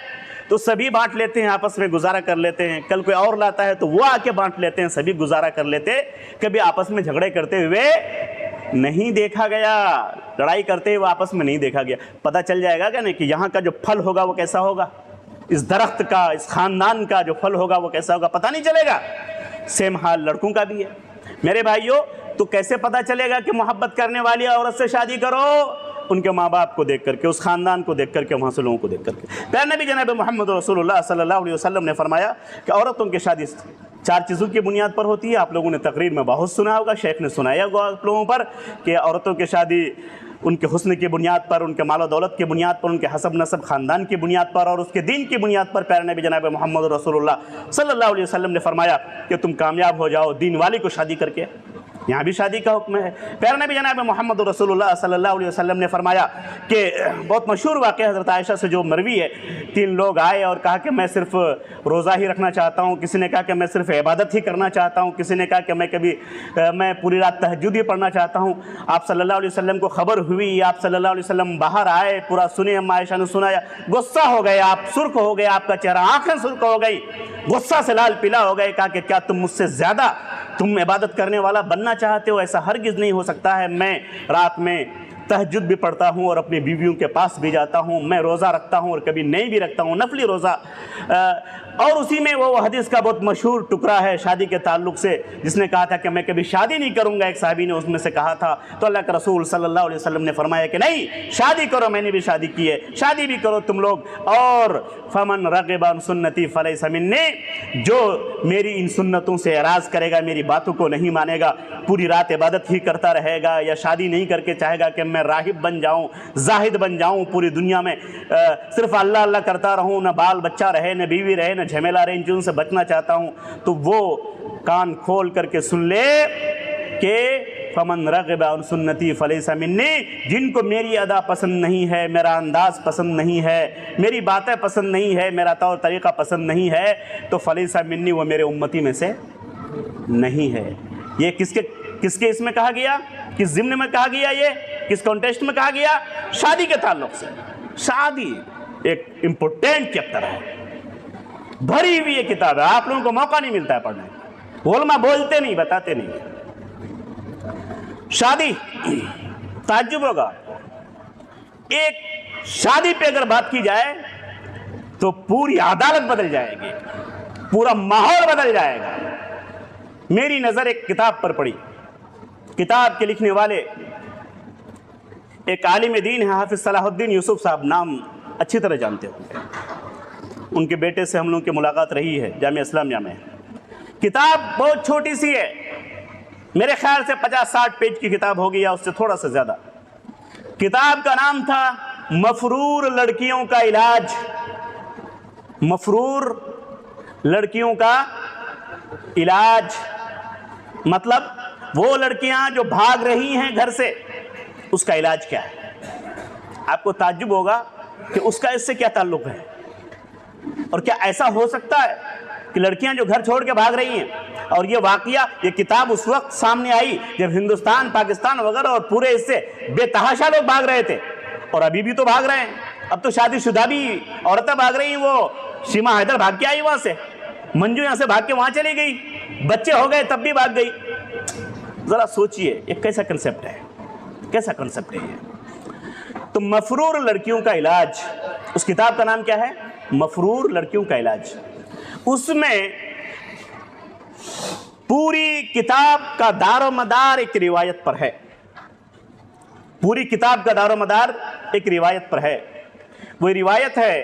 तो सभी बांट लेते हैं, आपस में गुजारा कर लेते हैं। कल कोई और लाता है तो वो आके बांट लेते हैं, सभी गुजारा कर लेते हैं। कभी आपस में झगड़े करते हुए नहीं देखा गया, लड़ाई करते हुए आपस में नहीं देखा गया। पता चल जाएगा क्या नहीं कि यहाँ का जो फल होगा वो कैसा होगा, इस दरख्त का, इस खानदान का जो फल होगा वो कैसा होगा, पता नहीं चलेगा। सेम हाल लड़कों का भी है मेरे भाइयों। तो कैसे पता चलेगा कि मोहब्बत करने वाली औरत से शादी करो? उनके माँ बाप को देख करके, उस खानदान को देख करके, वहाँ से लोगों को देख करके। प्यारे नबी जनाब मोहम्मद रसूलुल्लाह सल्लल्लाहु अलैहि वसल्लम ने फरमाया कि औरतों की शादी 4 चीज़ों की बुनियाद पर होती है। आप लोगों ने तकरीर में बहुत सुना होगा, शेख ने सुनाया होगा आप लोगों पर कि औरतों की शादी उनके हुस्न की बुनियाद पर, उनके माल दौलत की बुनियाद पर, उनके हसब नसब ख़ानदान की बुनियाद पर और उसके दीन की बुनियाद पर। प्यारे नबी जनाब मोहम्मद रसूलुल्लाह सल्लल्लाहु अलैहि वसल्लम ने फरमाया कि तुम कामयाब हो जाओ दीन वाली को शादी करके। यहाँ भी शादी का हुक्म है। प्यारे नबी जनाब मोहम्मद रसूलुल्लाह सल्लल्लाहु अलैहि वसल्लम ने फरमाया कि बहुत मशहूर वाक़या हज़रत आयशा से जो मरवी है, 3 लोग आए और कहा कि मैं सिर्फ रोज़ा ही रखना चाहता हूँ, किसी ने कहा कि मैं सिर्फ इबादत ही करना चाहता हूँ, किसी ने कहा कि मैं पूरी रात तहज्जुद ही पढ़ना चाहता हूँ। आप सल्लल्लाहु अलैहि वसल्लम को खबर हुई, आप सल्लल्लाहु अलैहि वसल्लम बाहर आए, पूरा सुने, अम्मा आयशा ने सुनाया, गुस्सा हो गए, आप सुर्ख हो गए, आपका चेहरा आंखें सुर्ख हो गई, गुस्सा से लाल पीला हो गए। कहा कि क्या तुम मुझसे ज़्यादा तुम इबादत करने वाला बनना चाहते हो? ऐसा हरगिज़ नहीं हो सकता है। मैं रात में तहज्जुद भी पढ़ता हूँ और अपनी बीवियों के पास भी जाता हूँ, मैं रोज़ा रखता हूँ और कभी नहीं भी रखता हूँ, नफली रोज़ा। और उसी में वो हदीस का बहुत मशहूर टुकड़ा है शादी के ताल्लुक़ से, जिसने कहा था कि मैं कभी शादी नहीं करूँगा। एक साहबी ने उसमें से कहा था, तो अल्लाह के रसूल सल्लल्लाहु अलैहि वसल्लम ने फरमाया कि नहीं, शादी करो, मैंने भी शादी की है, शादी भी करो तुम लोग। और फमन रग़िबा अन सुन्नती फलैसा मिन्नी, जो मेरी इन सुन्नतों से एराज़ करेगा, मेरी बातों को नहीं मानेगा, पूरी रात इबादत ही करता रहेगा या शादी नहीं करके चाहेगा कि मैं राहिब बन जाऊँ, जाहिद बन जाऊँ, पूरी दुनिया में सिर्फ अल्लाह अल्लाह करता रहूँ, न बाल बच्चा रहे, न बीवी रहे, न झमेला रहे, इन चीज़ों से बचना चाहता हूँ, तो वो कान खोल करके सुन ले कि फमन रग़िबा अन सुन्नती फलैसा मिन्नी, जिनको मेरी अदा पसंद नहीं है, मेरा अंदाज़ पसंद नहीं है, मेरी बातें पसंद नहीं है, मेरा तौर तरीक़ा पसंद नहीं है, तो फलैसा मिन्नी, वो मेरे उम्मती में से नहीं है। ये किसके इसमें कहा गया, किस ज़िम्न में कहा गया, ये किस कॉन्टेक्स्ट में कहा गया? शादी के ताल्लुक़ से। शादी एक इम्पोर्टेंट चैप्टर है, भरी हुई ये किताब है, आप लोगों को मौका नहीं मिलता है पढ़ने, उलमा बोलते नहीं, बताते नहीं। शादी, ताज्जुब होगा, एक शादी पे अगर बात की जाए तो पूरी अदालत बदल जाएगी, पूरा माहौल बदल जाएगा। मेरी नज़र एक किताब पर पड़ी, किताब के लिखने वाले एक आलिम दीन है, हाफिज सलाहुद्दीन यूसुफ साहब, नाम अच्छी तरह जानते होंगे, उनके बेटे से हम लोगों की मुलाकात रही है जामिया इस्लामिया में। किताब बहुत छोटी सी है, मेरे ख्याल से 50-60 पेज की किताब होगी या उससे थोड़ा सा ज़्यादा। किताब का नाम था मफरूर लड़कियों का इलाज। मफरूर लड़कियों का इलाज मतलब वो लड़कियां जो भाग रही हैं घर से, उसका इलाज क्या है। आपको ताज्जुब होगा कि उसका इससे क्या ताल्लुक है, और क्या ऐसा हो सकता है कि लड़कियां जो घर छोड़ के भाग रही हैं, और ये वाकया, ये किताब उस वक्त सामने आई जब हिंदुस्तान, पाकिस्तान वगैरह और पूरे इससे बेतहाशा लोग भाग रहे थे, और अभी भी तो भाग रहे हैं। अब तो शादीशुदा भी औरतें भाग रही हैं। वो शीमा हैदर भाग के आई वहां से, मंजू यहां से भाग के वहां चली गई, बच्चे हो गए तब भी भाग गई। जरा सोचिए ये कैसा कंसेप्ट है, कैसा कंसेप्ट है ये। तो मफरूर लड़कियों का इलाज, उस किताब का नाम क्या है? मफरूर लड़कियों का इलाज। उसमें पूरी किताब का दारोमदार एक रिवायत पर है, पूरी किताब का दारोमदार एक रिवायत पर है। वो रिवायत है,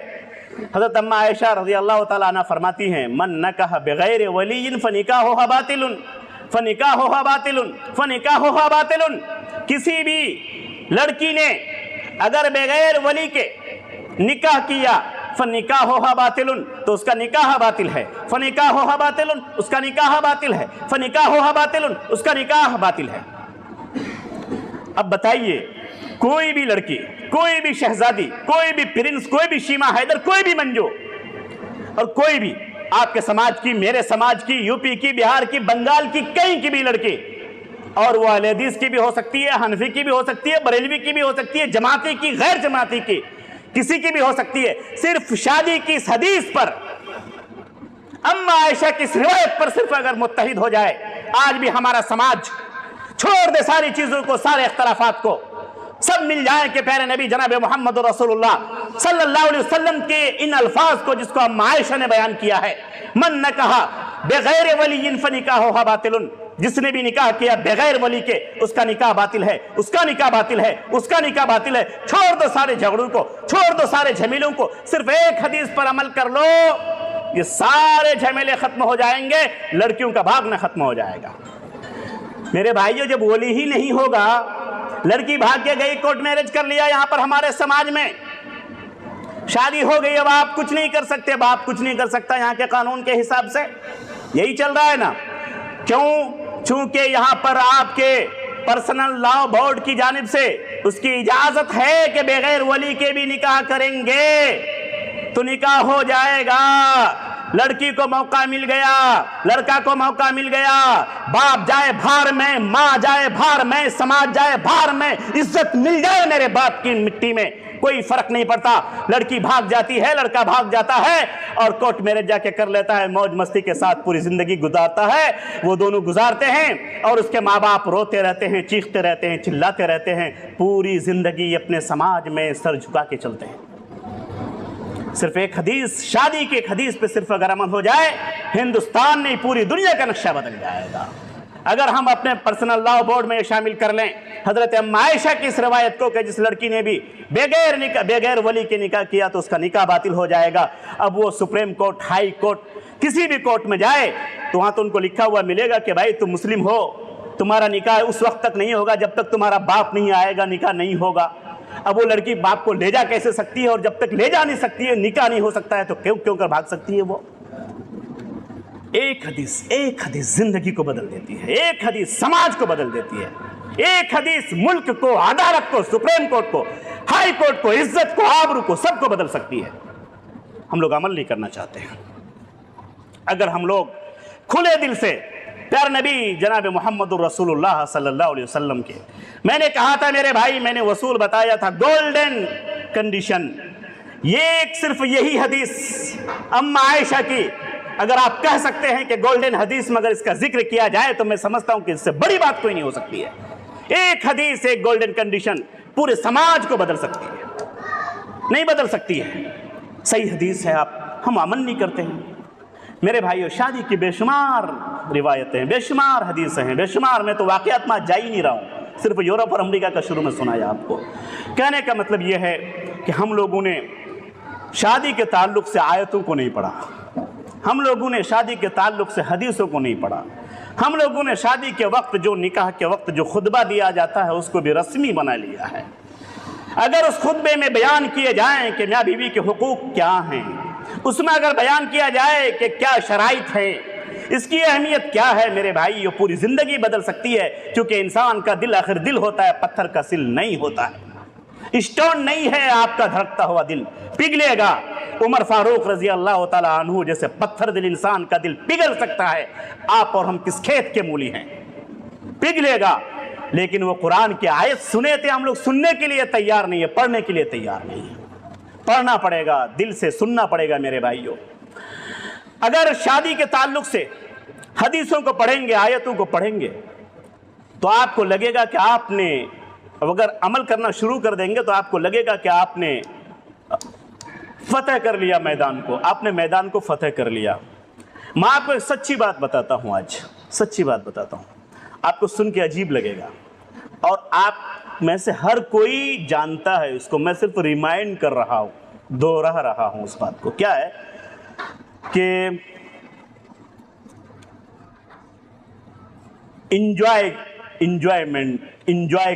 हज़रत अम्मा आयशा रज़ियल्लाहु ताला अन्हा फरमाती हैं, मन नकाह बगैर वलीइन फनिकाहुहा बातिलुन फनिकाहुहा बातिलुन फनिकाहुहा बातिलुन। किसी भी लड़की ने अगर बगैर वली के निकाह किया, फनिकाहुहा बातिलुन, तो उसका निकाह बातिल है। फनिकाहुहा बातिलुन, उसका निकाह बातिल है। फनिकाहुहा बातिलुन, उसका निकाह बातिल है। अब बताइए, कोई भी लड़की, कोई भी शहजादी, कोई भी प्रिंस, कोई भी शीमा हैदर, कोई भी मंजू, और कोई भी आपके समाज की, मेरे समाज की, यूपी की, बिहार की, बंगाल की, कहीं की भी लड़की, और वो अहले हदीस की भी हो सकती है, हनफी की भी हो सकती है, बरेलवी की भी हो सकती है, जमाती की, गैर जमाती की, किसी की भी हो सकती है, सिर्फ शादी की इस हदीस पर, अम्मा आयशा की इस रिवायत पर सिर्फ अगर मुत्तहिद हो जाए, आज भी हमारा समाज छोड़ दे सारी चीजों को, सारे इख्तलाफात को, सब मिल जाए कि प्यारे नबी जनाब मोहम्मद रसूलुल्लाह सल्लल्लाहु अलैहि वसल्लम के इन अल्फाज को, जिसको अम्मा आयशा ने बयान किया है, मन न कहा बगैर वली फनिकाहुहा बातिलुन, जिसने भी निकाह किया बगैर वली के, उसका निकाह बातिल है, उसका निकाह बातिल है, उसका निकाह बातिल है। छोड़ दो सारे झगड़ों को, छोड़ दो सारे झमेलों को, सिर्फ एक हदीस पर अमल कर लो, ये सारे झमेले खत्म हो जाएंगे, लड़कियों का भागना खत्म हो जाएगा। मेरे भाइयों, जब वली ही नहीं होगा, लड़की भाग के गई, कोर्ट मैरिज कर लिया, यहां पर हमारे समाज में शादी हो गई, अब आप कुछ नहीं कर सकते, बाप कुछ नहीं कर सकता यहाँ के कानून के हिसाब से, यही चल रहा है ना। क्यों? चूंकि यहाँ पर आपके पर्सनल लॉ बोर्ड की जानिब से उसकी इजाजत है कि बगैर वली के भी निकाह करेंगे तो निकाह हो जाएगा। लड़की को मौका मिल गया, लड़का को मौका मिल गया, बाप जाए भार में, माँ जाए भार में, समाज जाए भार में, इज्जत मिल जाए मेरे बाप की मिट्टी में, कोई फर्क नहीं पड़ता। लड़की भाग जाती है, लड़का भाग जाता है और कोर्ट मैरिज जाके कर लेता है, मौज मस्ती के साथ पूरी जिंदगी गुजारता है। वो दोनों गुजारते हैं और उसके माँ बाप रोते रहते हैं, चीखते रहते हैं, चिल्लाते रहते हैं, पूरी जिंदगी अपने समाज में सर झुका के चलते हैं। सिर्फ एक हदीस, शादी के एक हदीस पे सिर्फ अगर अमल हो जाए, हिंदुस्तान नहीं पूरी दुनिया का नक्शा बदल जाएगा। अगर हम अपने पर्सनल लॉ बोर्ड में शामिल कर लें हजरत अम्मा आयशा की इस रवायत को कि जिस लड़की ने भी बगैर वली के निकाह किया तो उसका निकाह बातिल हो जाएगा। अब वो सुप्रीम कोर्ट, हाई कोर्ट, किसी भी कोर्ट में जाए तो वहां तो उनको लिखा हुआ मिलेगा कि भाई तुम मुस्लिम हो, तुम्हारा निकाह उस वक्त तक नहीं होगा जब तक तुम्हारा बाप नहीं आएगा, निकाह नहीं होगा। अब वो लड़की बाप को ले जा कैसे सकती है, और जब तक ले जा नहीं सकती है, निकाह नहीं हो सकता है, तो क्यों कर भाग सकती है वो? एक हदीस जिंदगी को बदल देती है, एक हदीस समाज को बदल देती है, एक हदीस मुल्क को, अदालत को, सुप्रीम कोर्ट को, हाई कोर्ट को, इज्जत को, आबरू को, सबको बदल सकती है। हम लोग अमल नहीं करना चाहते हैं। अगर हम लोग खुले दिल से प्यार नबी जनाब मोहम्मद रसूलुल्लाह सल्लल्लाहु अलैहि वसल्लम के, मैंने कहा था मेरे भाई, मैंने वसूल बताया था गोल्डन कंडीशन, ये सिर्फ यही हदीस अम्मा आयशा की, अगर आप कह सकते हैं कि गोल्डन हदीस में अगर इसका जिक्र किया जाए तो मैं समझता हूं कि इससे बड़ी बात कोई नहीं हो सकती है। एक हदीस, एक गोल्डन कंडीशन पूरे समाज को बदल सकती है, नहीं बदल सकती है। सही हदीस है, हम अमल नहीं करते हैं मेरे भाइयों। शादी की बेशुमार रिवायतें, बेशुमार हदीसें हैं, बेशुमार। मैं तो वाकयात में जा ही नहीं रहा हूँ, सिर्फ यूरोप और अमेरिका का शुरू में सुनाया आपको। कहने का मतलब यह है कि हम लोगों ने शादी के ताल्लुक से आयतों को नहीं पढ़ा, हम लोगों ने शादी के ताल्लुक से हदीसों को नहीं पढ़ा, हम लोगों ने शादी के वक्त जो निकाह के वक्त जो खुतबा दिया जाता है उसको भी रस्मी बना लिया है। अगर उस खुतबे में बयान किए जाएं कि मियाँ बीवी के हुकूक क्या हैं, उसमें अगर बयान किया जाए कि क्या शराइत है, इसकी अहमियत क्या है मेरे भाई, ये पूरी जिंदगी बदल सकती है। क्योंकि इंसान का दिल आखिर दिल होता है, पत्थर का सिल नहीं होता है। स्टोन नहीं है आपका धड़कता हुआ दिल, पिघलेगा। उमर फारूक रजी अल्लाह ताला अन्हु जैसे पत्थर दिल इंसान का दिल पिघल सकता है। आप और हम किस खेत के मूली हैं, पिघलेगा। लेकिन वो कुरान की आयत सुने थे, हम लोग सुनने के लिए तैयार नहीं है, पढ़ने के लिए तैयार नहीं है। पढ़ना पड़ेगा, दिल से सुनना पड़ेगा मेरे भाइयों। अगर शादी के ताल्लुक से हदीसों को पढ़ेंगे, आयतों को पढ़ेंगे, तो आपको लगेगा कि आपने, अगर अमल करना शुरू कर देंगे तो आपको लगेगा कि आपने फतेह कर लिया मैदान को, आपने मैदान को फतेह कर लिया। मैं आपको एक सच्ची बात बताता हूं, आज सच्ची बात बताता हूं, आपको सुन के अजीब लगेगा और आप में से हर कोई जानता है इसको, मैं सिर्फ रिमाइंड कर रहा हूं, दोहरा रहा हूं उस बात को। क्या है कि इंजॉय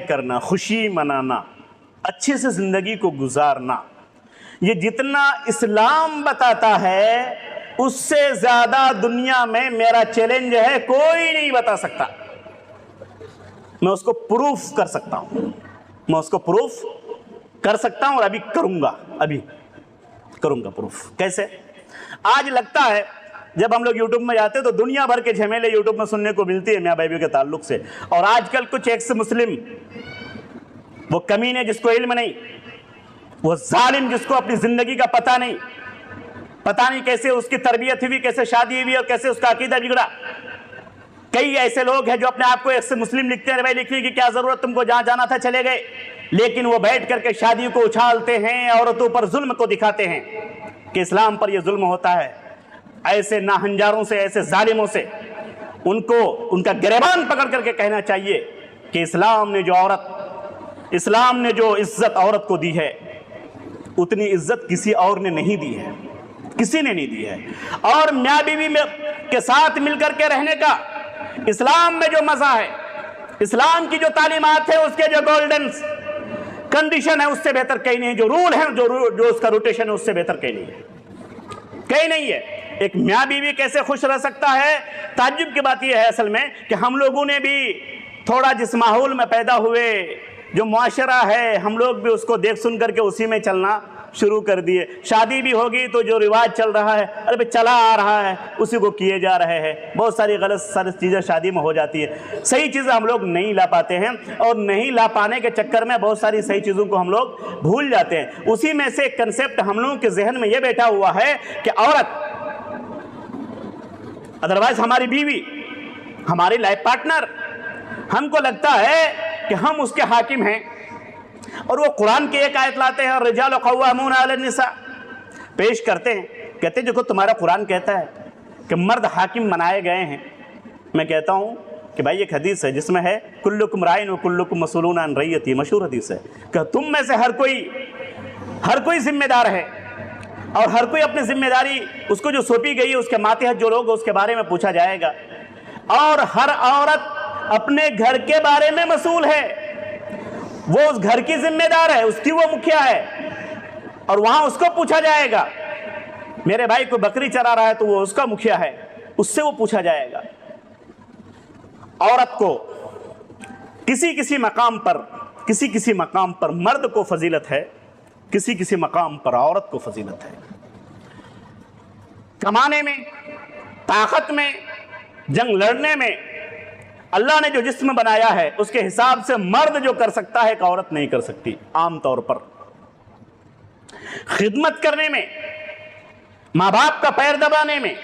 करना, खुशी मनाना, अच्छे से जिंदगी को गुजारना, ये जितना इस्लाम बताता है उससे ज्यादा दुनिया में मेरा चैलेंज है, कोई नहीं बता सकता। मैं उसको प्रूफ कर सकता हूं, मैं उसको प्रूफ कर सकता हूं और अभी करूंगा प्रूफ। कैसे? आज लगता है जब हम लोग यूट्यूब में जाते हैं तो दुनिया भर के झमेले यूट्यूब में सुनने को मिलती है मियाँ बीवी के ताल्लुक से। और आजकल कुछ एक्स मुस्लिम, वो कमीने जिसको इल्म नहीं, वो जालिम जिसको अपनी जिंदगी का पता नहीं कैसे उसकी तरबियत हुई, कैसे शादी हुई और कैसे उसका अकीदा बिगड़ा। कई ऐसे लोग हैं जो अपने आप को एक्स मुस्लिम लिखते हैं, भाई लिखने की क्या जरूरत, तुमको जहां जाना था चले गए। लेकिन वो बैठ करके शादी को उछालते हैं, औरतों पर जुल्म को दिखाते हैं कि इस्लाम पर यह जुल्म होता है। ऐसे नाहंजारों से, ऐसे जालिमों से उनको उनका गिरबान पकड़ करके कहना चाहिए कि इस्लाम ने जो इज्जत औरत को दी है उतनी इज्जत किसी और ने नहीं दी है, किसी ने नहीं दी है। और मियाँ बीवी के साथ मिलकर के रहने का इस्लाम में जो मजा है, इस्लाम की जो तालीमात है, उसके जो गोल्डन कंडीशन है, उससे बेहतर कहीं नहीं है। जो रूल है, जो उसका रोटेशन है, उससे बेहतर कहीं नहीं है, कहीं नहीं है। एक मियाँ बीवी कैसे खुश रह सकता है? ताज्जुब की बात यह है असल में कि हम लोगों ने भी थोड़ा जिस माहौल में पैदा हुए, जो मुआशरा है, हम लोग भी उसको देख सुन करके उसी में चलना शुरू कर दिए। शादी भी होगी तो जो रिवाज चल रहा है, अरे भाई चला आ रहा है, उसी को किए जा रहे हैं। बहुत सारी गलत सारी चीज़ें शादी में हो जाती है। सही चीज़ें हम लोग नहीं ला पाते हैं और नहीं ला पाने के चक्कर में बहुत सारी सही चीज़ों को हम लोग भूल जाते हैं। उसी में से एक कंसेप्ट हम लोगों के जहन में यह बैठा हुआ है कि औरत अदरवाइज हमारी बीवी, हमारी लाइफ पार्टनर, हमको लगता है कि हम उसके हाकिम हैं और वो कुरान की एक आयत लाते हैं और रिजाल क़व्वामून अला निसा पेश करते हैं। कहते हैं देखो तुम्हारा कुरान कहता है कि मर्द हाकिम बनाए गए हैं। मैं कहता हूँ कि भाई एक हदीस है जिसमें है कुल्लुकुम राइन व कुल्लुकुम मसऊलून अन रइयती, मशहूर हदीस है कि तुम में से हर कोई जिम्मेदार है और हर कोई अपनी जिम्मेदारी उसको जो सौंपी गई है उसके मातहत जो लोग उसके बारे में पूछा जाएगा। और हर औरत अपने घर के बारे में मसूल है, वो उस घर की जिम्मेदार है, उसकी वो मुखिया है और वहां उसको पूछा जाएगा। मेरे भाई को बकरी चरा रहा है तो वो उसका मुखिया है, उससे वो पूछा जाएगा। औरत को किसी किसी मकाम पर मर्द को फजीलत है, किसी मकाम पर औरत को फजीलत है। कमाने में, ताकत में, जंग लड़ने में अल्लाह ने जो जिस्म बनाया है उसके हिसाब से मर्द जो कर सकता है एक औरत नहीं कर सकती। आमतौर पर खिदमत करने में, माँ बाप का पैर दबाने में,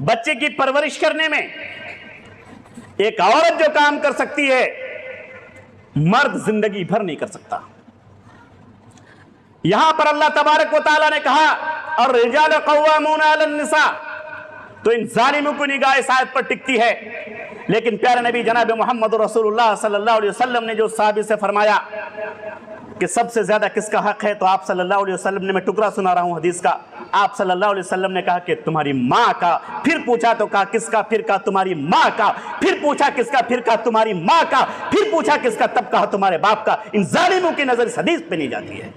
बच्चे की परवरिश करने में एक औरत जो काम कर सकती है मर्द जिंदगी भर नहीं कर सकता। यहां पर अल्लाह तबारक व तआला ने कहा और रिजाल क़व्वामून अला निसा, तो इन जालिमों की निगाह इस आयत पर टिकती है। लेकिन प्यारे नबी जनाब मोहम्मद रसूलुल्लाह सल्लल्लाहु अलैहि वसल्लम ने जो साहबी से फरमाया कि सबसे ज्यादा किसका हक है, तो आप सल्लल्लाहु अलैहि वसल्लम ने, मैं टुकड़ा सुना रहा हूं हदीस का, आप सल्लल्लाहु अलैहि वसल्लम ने कहा कि तुम्हारी माँ का। फिर पूछा तो कहा किसका, फिर कहा तुम्हारी माँ का। फिर पूछा किसका, फिर कहा तुम्हारी माँ का। फिर पूछा किसका, तब कहा तुम्हारे बाप का। इन जालिमों की नजर इस हदीस पे नहीं जाती है।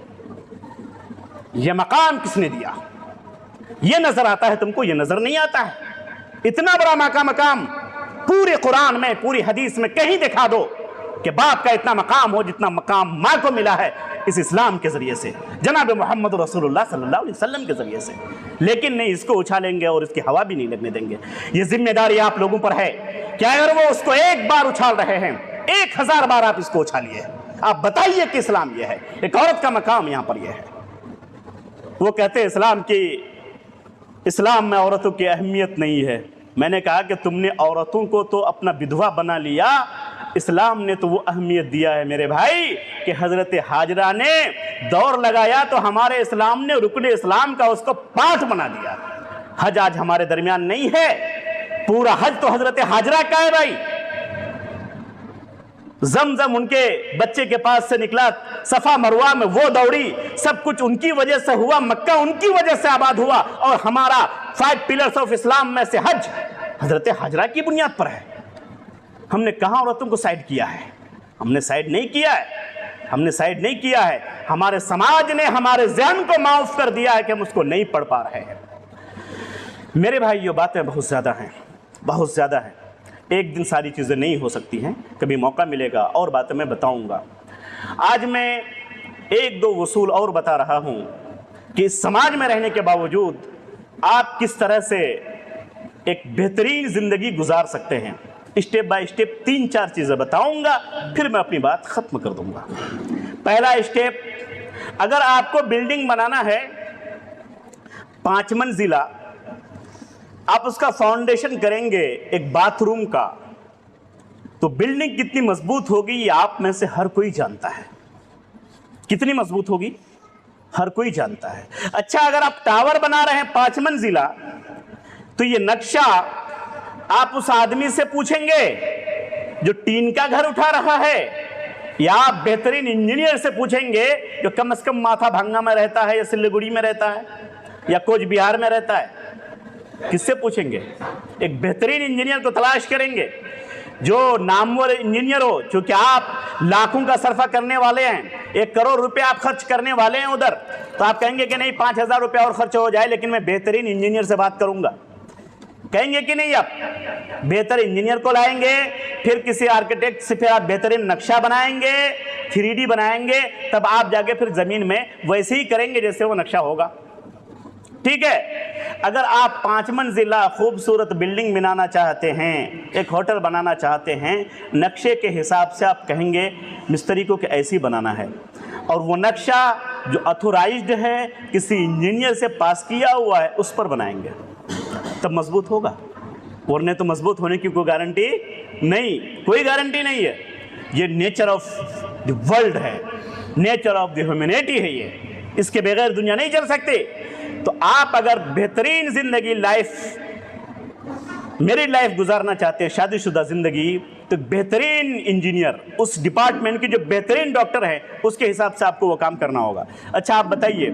यह मकाम किसने दिया? यह नजर आता है तुमको? यह नजर नहीं आता है? इतना बड़ा मकाम पूरे कुरान में, पूरी हदीस में कहीं दिखा दो कि बाप का इतना मकाम हो जितना मकाम माँ को मिला है इस इस्लाम के जरिए से, जनाब मोहम्मद रसूलुल्लाह सल्लल्लाहु अलैहि वसल्लम के जरिए से। लेकिन नहीं, इसको उछालेंगे और इसकी हवा भी नहीं लगने देंगे। ये जिम्मेदारी आप लोगों पर है कि अगर वो उसको एक बार उछाल रहे हैं, 1000 बार आप इसको उछालिए। आप बताइए कि इस्लाम यह है, एक औरत का मकाम यहां पर यह है। वो कहते हैं इस्लाम में औरतों की अहमियत नहीं है। मैंने कहा कि तुमने औरतों को तो अपना विधवा बना लिया, इस्लाम ने तो वो अहमियत दिया है मेरे भाई कि हजरत हाजरा ने दौर लगाया तो हमारे इस्लाम ने रुकने इस्लाम का उसको पाठ बना दिया। हज आज हमारे दरमियान नहीं है, पूरा हज तो हजरत हाजरा का है भाई। जमजम उनके बच्चे के पास से निकला, सफा मरवा में वो दौड़ी, सब कुछ उनकी वजह से हुआ, मक्का उनकी वजह से आबाद हुआ। और हमारा 5 पिलर्स ऑफ इस्लाम में से हज हजरत हाजरा की बुनियाद पर है। हमने कहां औरतों को साइड किया है? हमने साइड नहीं किया है। हमारे समाज ने हमारे ज़हन को माफ कर दिया है कि हम उसको नहीं पढ़ पा रहे हैं। मेरे भाई ये बातें बहुत ज़्यादा हैं। एक दिन सारी चीज़ें नहीं हो सकती हैं, कभी मौका मिलेगा और बातें मैं बताऊंगा। आज मैं 1-2 वसूल और बता रहा हूं कि इस समाज में रहने के बावजूद आप किस तरह से एक बेहतरीन ज़िंदगी गुजार सकते हैं। स्टेप बाय स्टेप 3-4 चीज़ें बताऊंगा, फिर मैं अपनी बात ख़त्म कर दूंगा। पहला स्टेप, अगर आपको बिल्डिंग बनाना है 5 मंजिला, आप उसका फाउंडेशन करेंगे एक बाथरूम का, तो बिल्डिंग कितनी मजबूत होगी ये आप में से हर कोई जानता है। कितनी मजबूत होगी हर कोई जानता है। अच्छा, अगर आप टावर बना रहे हैं 5 मंजिला, तो ये नक्शा आप उस आदमी से पूछेंगे जो टीन का घर उठा रहा है, या आप बेहतरीन इंजीनियर से पूछेंगे जो कम से कम माथा भांगा में रहता है, या सिल्लीगुड़ी में रहता है, या कोच बिहार में रहता है? किससे पूछेंगे? एक बेहतरीन इंजीनियर को तलाश करेंगे जो नामवर इंजीनियर हो, क्योंकि आप लाखों का सरफा करने वाले हैं, 1 करोड़ रुपए आप खर्च करने वाले हैं उधर, तो आप कहेंगे कि नहीं 5,000 रुपये और खर्च हो जाए लेकिन मैं बेहतरीन इंजीनियर से बात करूंगा, कहेंगे कि नहीं? आप बेहतर इंजीनियर को लाएंगे, फिर किसी आर्किटेक्ट से फिर आप बेहतरीन नक्शा बनाएंगे, 3D बनाएंगे, तब आप जाके फिर जमीन में वैसे ही करेंगे जैसे वो नक्शा होगा। ठीक है, अगर आप 5 मंजिला खूबसूरत बिल्डिंग बनाना चाहते हैं, एक होटल बनाना चाहते हैं, नक्शे के हिसाब से आप कहेंगे मिस्त्री को कि ऐसी बनाना है, और वो नक्शा जो अथोराइज्ड है, किसी इंजीनियर से पास किया हुआ है, उस पर बनाएंगे, तब मजबूत होगा। वरने तो मजबूत होने की कोई गारंटी नहीं, कोई गारंटी नहीं है। ये नेचर ऑफ द वर्ल्ड है, नेचर ऑफ द ह्यूमैनिटी है ये, इसके बगैर दुनिया नहीं चल सकती। तो आप अगर बेहतरीन जिंदगी लाइफ, मेरिड लाइफ गुजारना चाहते हैं, शादीशुदा जिंदगी, तो बेहतरीन इंजीनियर, उस डिपार्टमेंट के जो बेहतरीन डॉक्टर है, उसके हिसाब से आपको वो काम करना होगा। अच्छा आप बताइए,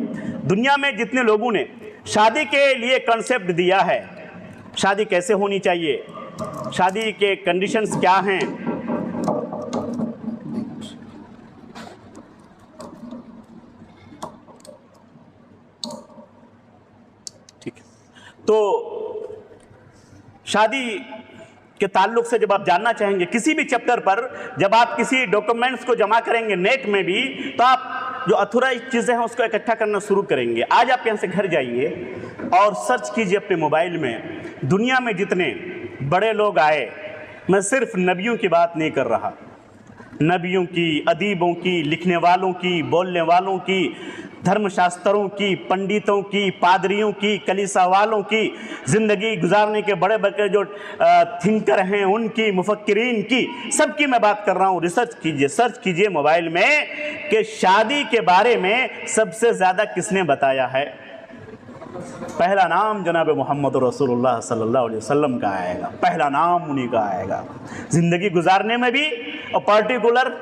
दुनिया में जितने लोगों ने शादी के लिए कंसेप्ट दिया है, शादी कैसे होनी चाहिए, शादी के कंडीशंस क्या हैं, ठीक है, तो शादी के ताल्लुक से जब आप जानना चाहेंगे किसी भी चैप्टर पर, जब आप किसी डॉक्यूमेंट्स को जमा करेंगे नेट में भी, तो आप जो अथोराइज्ड चीज़ें हैं उसको इकट्ठा करना शुरू करेंगे। आज आप यहाँ से घर जाइए और सर्च कीजिए अपने मोबाइल में, दुनिया में जितने बड़े लोग आए, मैं सिर्फ नबियों की बात नहीं कर रहा, नबियों की, अदीबों की, लिखने वालों की, बोलने वालों की, धर्मशास्त्रों की, पंडितों की, पादरियों की, कलीसा वालों की, ज़िंदगी गुजारने के बड़े बड़े जो थिंकर हैं उनकी, मुफक्किरीन की, सबकी मैं बात कर रहा हूँ। रिसर्च कीजिए, सर्च कीजिए मोबाइल में कि शादी के बारे में सबसे ज़्यादा किसने बताया है। पहला नाम जनाब मोहम्मद रसूलुल्लाह सल्लल्लाहु अलैहि वसल्लम का आएगा, पहला नाम उन्हीं का आएगा, ज़िंदगी गुजारने में भी और पर्टिकुलर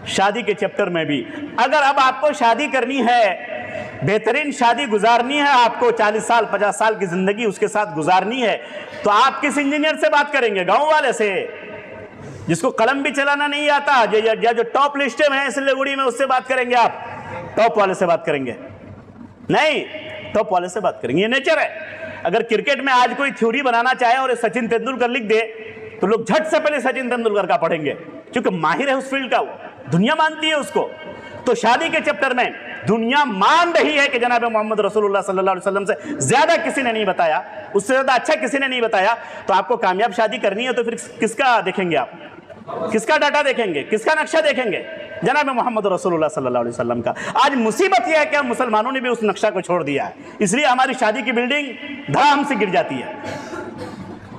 शादी के चैप्टर में भी। अगर अब आपको शादी करनी है, बेहतरीन शादी गुजारनी है, आपको 40 साल 50 साल की ज़िंदगी उसके साथ गुजारनी है, तो आप किस इंजीनियर से बात करेंगे? गांव वाले से, जिसको कलम भी चलाना नहीं आता, जो टॉप लिस्ट में है सिलीगुड़ी में, उससे बात करेंगे? आप टॉप वाले से बात करेंगे? नहीं, टॉप वाले से बात करेंगे। ये नेचर है। अगर क्रिकेट में आज कोई थ्योरी बनाना चाहे और सचिन तेंदुलकर लिख दे, तो लोग झट से पहले सचिन तेंदुलकर का पढ़ेंगे, क्योंकि माहिर है उस फील्ड का, वो दुनिया मानती है उसको। तो शादी के चैप्टर में दुनिया मान रही है कि जनाब मोहम्मद रसूलुल्लाह सल्लल्लाहु अलैहि वसल्लम से ज्यादा किसी ने नहीं बताया, उससे ज्यादा अच्छा किसी ने नहीं बताया। तो आपको कामयाब शादी करनी है तो फिर किसका देखेंगे आप? किसका डाटा देखेंगे? किसका नक्शा देखेंगे? जनाब मोहम्मद रसूलुल्लाह सल्लल्लाहु अलैहि वसल्लम का। आज मुसीबत यह है कि मुसलमानों ने भी उस नक्शा को छोड़ दिया है, इसलिए हमारी शादी की बिल्डिंग धड़ाम से गिर जाती है।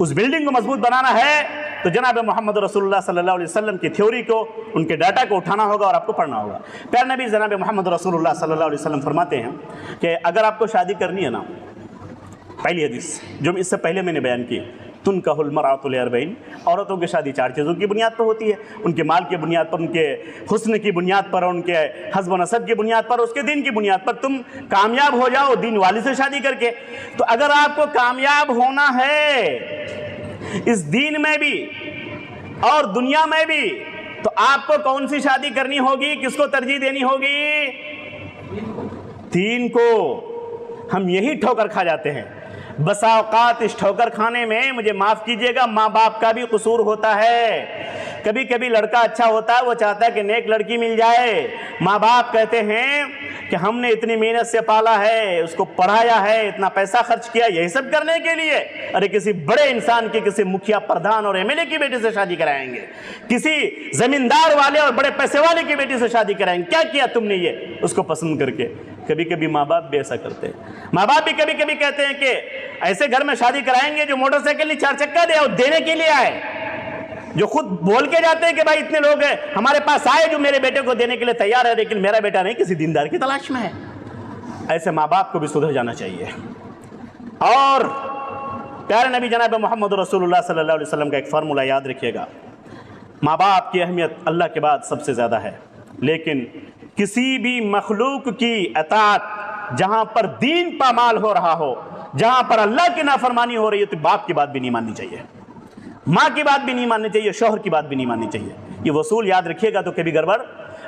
उस बिल्डिंग को मजबूत बनाना है तो जनाब मोहम्मद रसूलुल्लाह सल्लल्लाहु अलैहि वसल्लम की थ्योरी को, उनके डाटा को उठाना होगा और आपको पढ़ना होगा। प्यारे नबी जनाब मोहम्मद रसूलुल्लाह सल्लल्लाहु अलैहि वसल्लम फरमाते हैं कि अगर आपको शादी करनी है ना, पहली हदीस जो इससे पहले मैंने बयान की, तुनकाहुल मरअतु लिअरबईन, औरतों की शादी 4 चीज़ों की बुनियाद पर होती है, उनके माल की बुनियाद पर, उनके हुस्न की बुनियाद पर, उनके हस्ब नसब की बुनियाद पर, उसके दीन की बुनियाद पर। तुम कामयाब हो जाओ दीन वाली से शादी करके। तो अगर आपको कामयाब होना है इस दीन में भी और दुनिया में भी, तो आपको कौन सी शादी करनी होगी? किसको तरजीह देनी होगी? दीन को। हम यही ठोकर खा जाते हैं। बसा औकात इस ठोकर खाने में, मुझे माफ़ कीजिएगा, माँ बाप का भी कसूर होता है। कभी कभी लड़का अच्छा होता है, वो चाहता है कि नेक लड़की मिल जाए। माँ बाप कहते हैं कि हमने इतनी मेहनत से पाला है, उसको पढ़ाया है, इतना पैसा खर्च किया यही सब करने के लिए। अरे किसी बड़े इंसान की, किसी मुखिया, प्रधान और एमएलए की बेटी से शादी कराएंगे, किसी जमींदार वाले और बड़े पैसे वाले की बेटी से शादी कराएंगे। क्या किया तुमने ये उसको पसंद करके? कभी कभी माँ बाप भी ऐसा करते हैं। माँ बाप भी कभी कभी कहते हैं कि ऐसे घर में शादी कराएंगे जो मोटरसाइकिल नहीं 4 चक्का दे और देने के लिए आए, जो खुद बोल के जाते हैं कि भाई इतने लोग हैं हमारे पास आए जो मेरे बेटे को देने के लिए तैयार है, लेकिन मेरा बेटा नहीं, किसी दीनदार की तलाश में है। ऐसे माँ बाप को भी सुधर जाना चाहिए। और प्यारे नबी जनाब मोहम्मद रसूलुल्लाह सल्लल्लाहु अलैहि वसल्लम का एक फार्मूला याद रखिएगा, माँ बाप की अहमियत अल्लाह के बाद सबसे ज़्यादा है, लेकिन किसी भी मखलूक की अताअत जहाँ पर दीन पामाल हो रहा हो, जहाँ पर अल्लाह की नाफरमानी हो रही है, तो बाप की बात भी नहीं माननी चाहिए। माँ की बात भी नहीं माननी चाहिए, शौहर की बात भी नहीं माननी चाहिए। ये वसूल याद रखिएगा तो कभी गड़बड़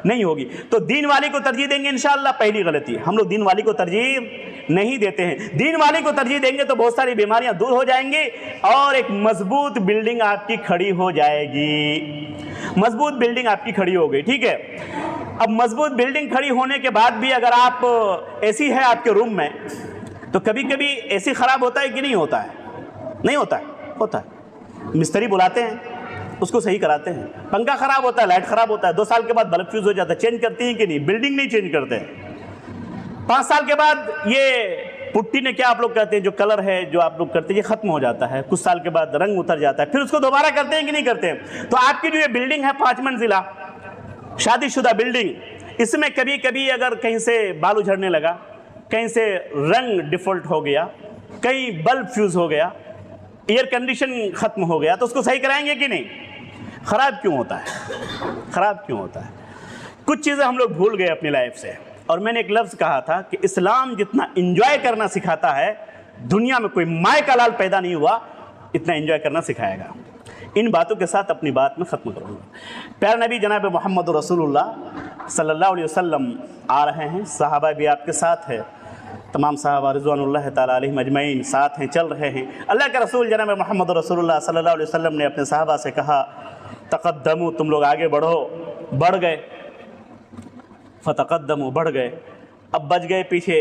नहीं होगी। तो दीन वाली को तरजीह देंगे इंशाअल्लाह। पहली गलती, हम लोग दीन वाली को तरजीह नहीं देते हैं। दीन वाली को तरजीह देंगे तो बहुत सारी बीमारियां दूर हो जाएंगी और एक मजबूत बिल्डिंग आपकी खड़ी हो जाएगी। मजबूत बिल्डिंग आपकी खड़ी हो गई, ठीक है। अब मजबूत बिल्डिंग खड़ी होने के बाद भी अगर आप एसी है आपके रूम में, तो कभी कभी एसी खराब होता है कि नहीं होता है? नहीं होता है, होता है। मिस्त्री बुलाते हैं, उसको सही कराते हैं। पंखा खराब होता है, लाइट खराब होता है, 2 साल के बाद बल्ब फ्यूज हो जाता है, चेंज करती हैं कि नहीं? बिल्डिंग नहीं चेंज करते हैं। 5 साल के बाद ये पुट्टी ने क्या आप लोग कहते हैं, जो कलर है जो आप लोग करते हैं, ये खत्म हो जाता है। कुछ साल के बाद रंग उतर जाता है, फिर उसको दोबारा करते हैं कि नहीं करते हैं? तो आपकी जो ये बिल्डिंग है 5 मंजिला शादीशुदा बिल्डिंग, इसमें कभी कभी अगर कहीं से बालू झड़ने लगा, कहीं से रंग डिफॉल्ट हो गया, कहीं बल्ब फ्यूज हो गया, एयर कंडीशन खत्म हो गया, तो उसको सही कराएंगे कि नहीं? खराब क्यों होता है? खराब क्यों होता है? कुछ चीज़ें हम लोग भूल गए अपनी लाइफ से। और मैंने एक लफ्ज़ कहा था कि इस्लाम जितना एंजॉय करना सिखाता है, दुनिया में कोई माय का लाल पैदा नहीं हुआ इतना एंजॉय करना सिखाएगा। इन बातों के साथ अपनी बात में ख़त्म करूँगा। प्यारे नबी जनाब मोहम्मद रसूलुल्लाह सल्लल्लाहु अलैहि वसल्लम आ रहे हैं, सहाबा भी आपके साथ है, तमाम सहाबा रिज़वानुल्लाह ताला अलैहिम अजमईन साथ हैं, चल रहे हैं। अल्लाह के रसूल जनाब मोहम्मद रसूलुल्लाह सल्लल्लाहु अलैहि वसल्लम ने अपने सहाबा से कहा, तक़द्दमू, तुम लोग आगे बढ़ो। बढ़ गए, फ़तक़द्दमू, बढ़ गए। अब बच गए पीछे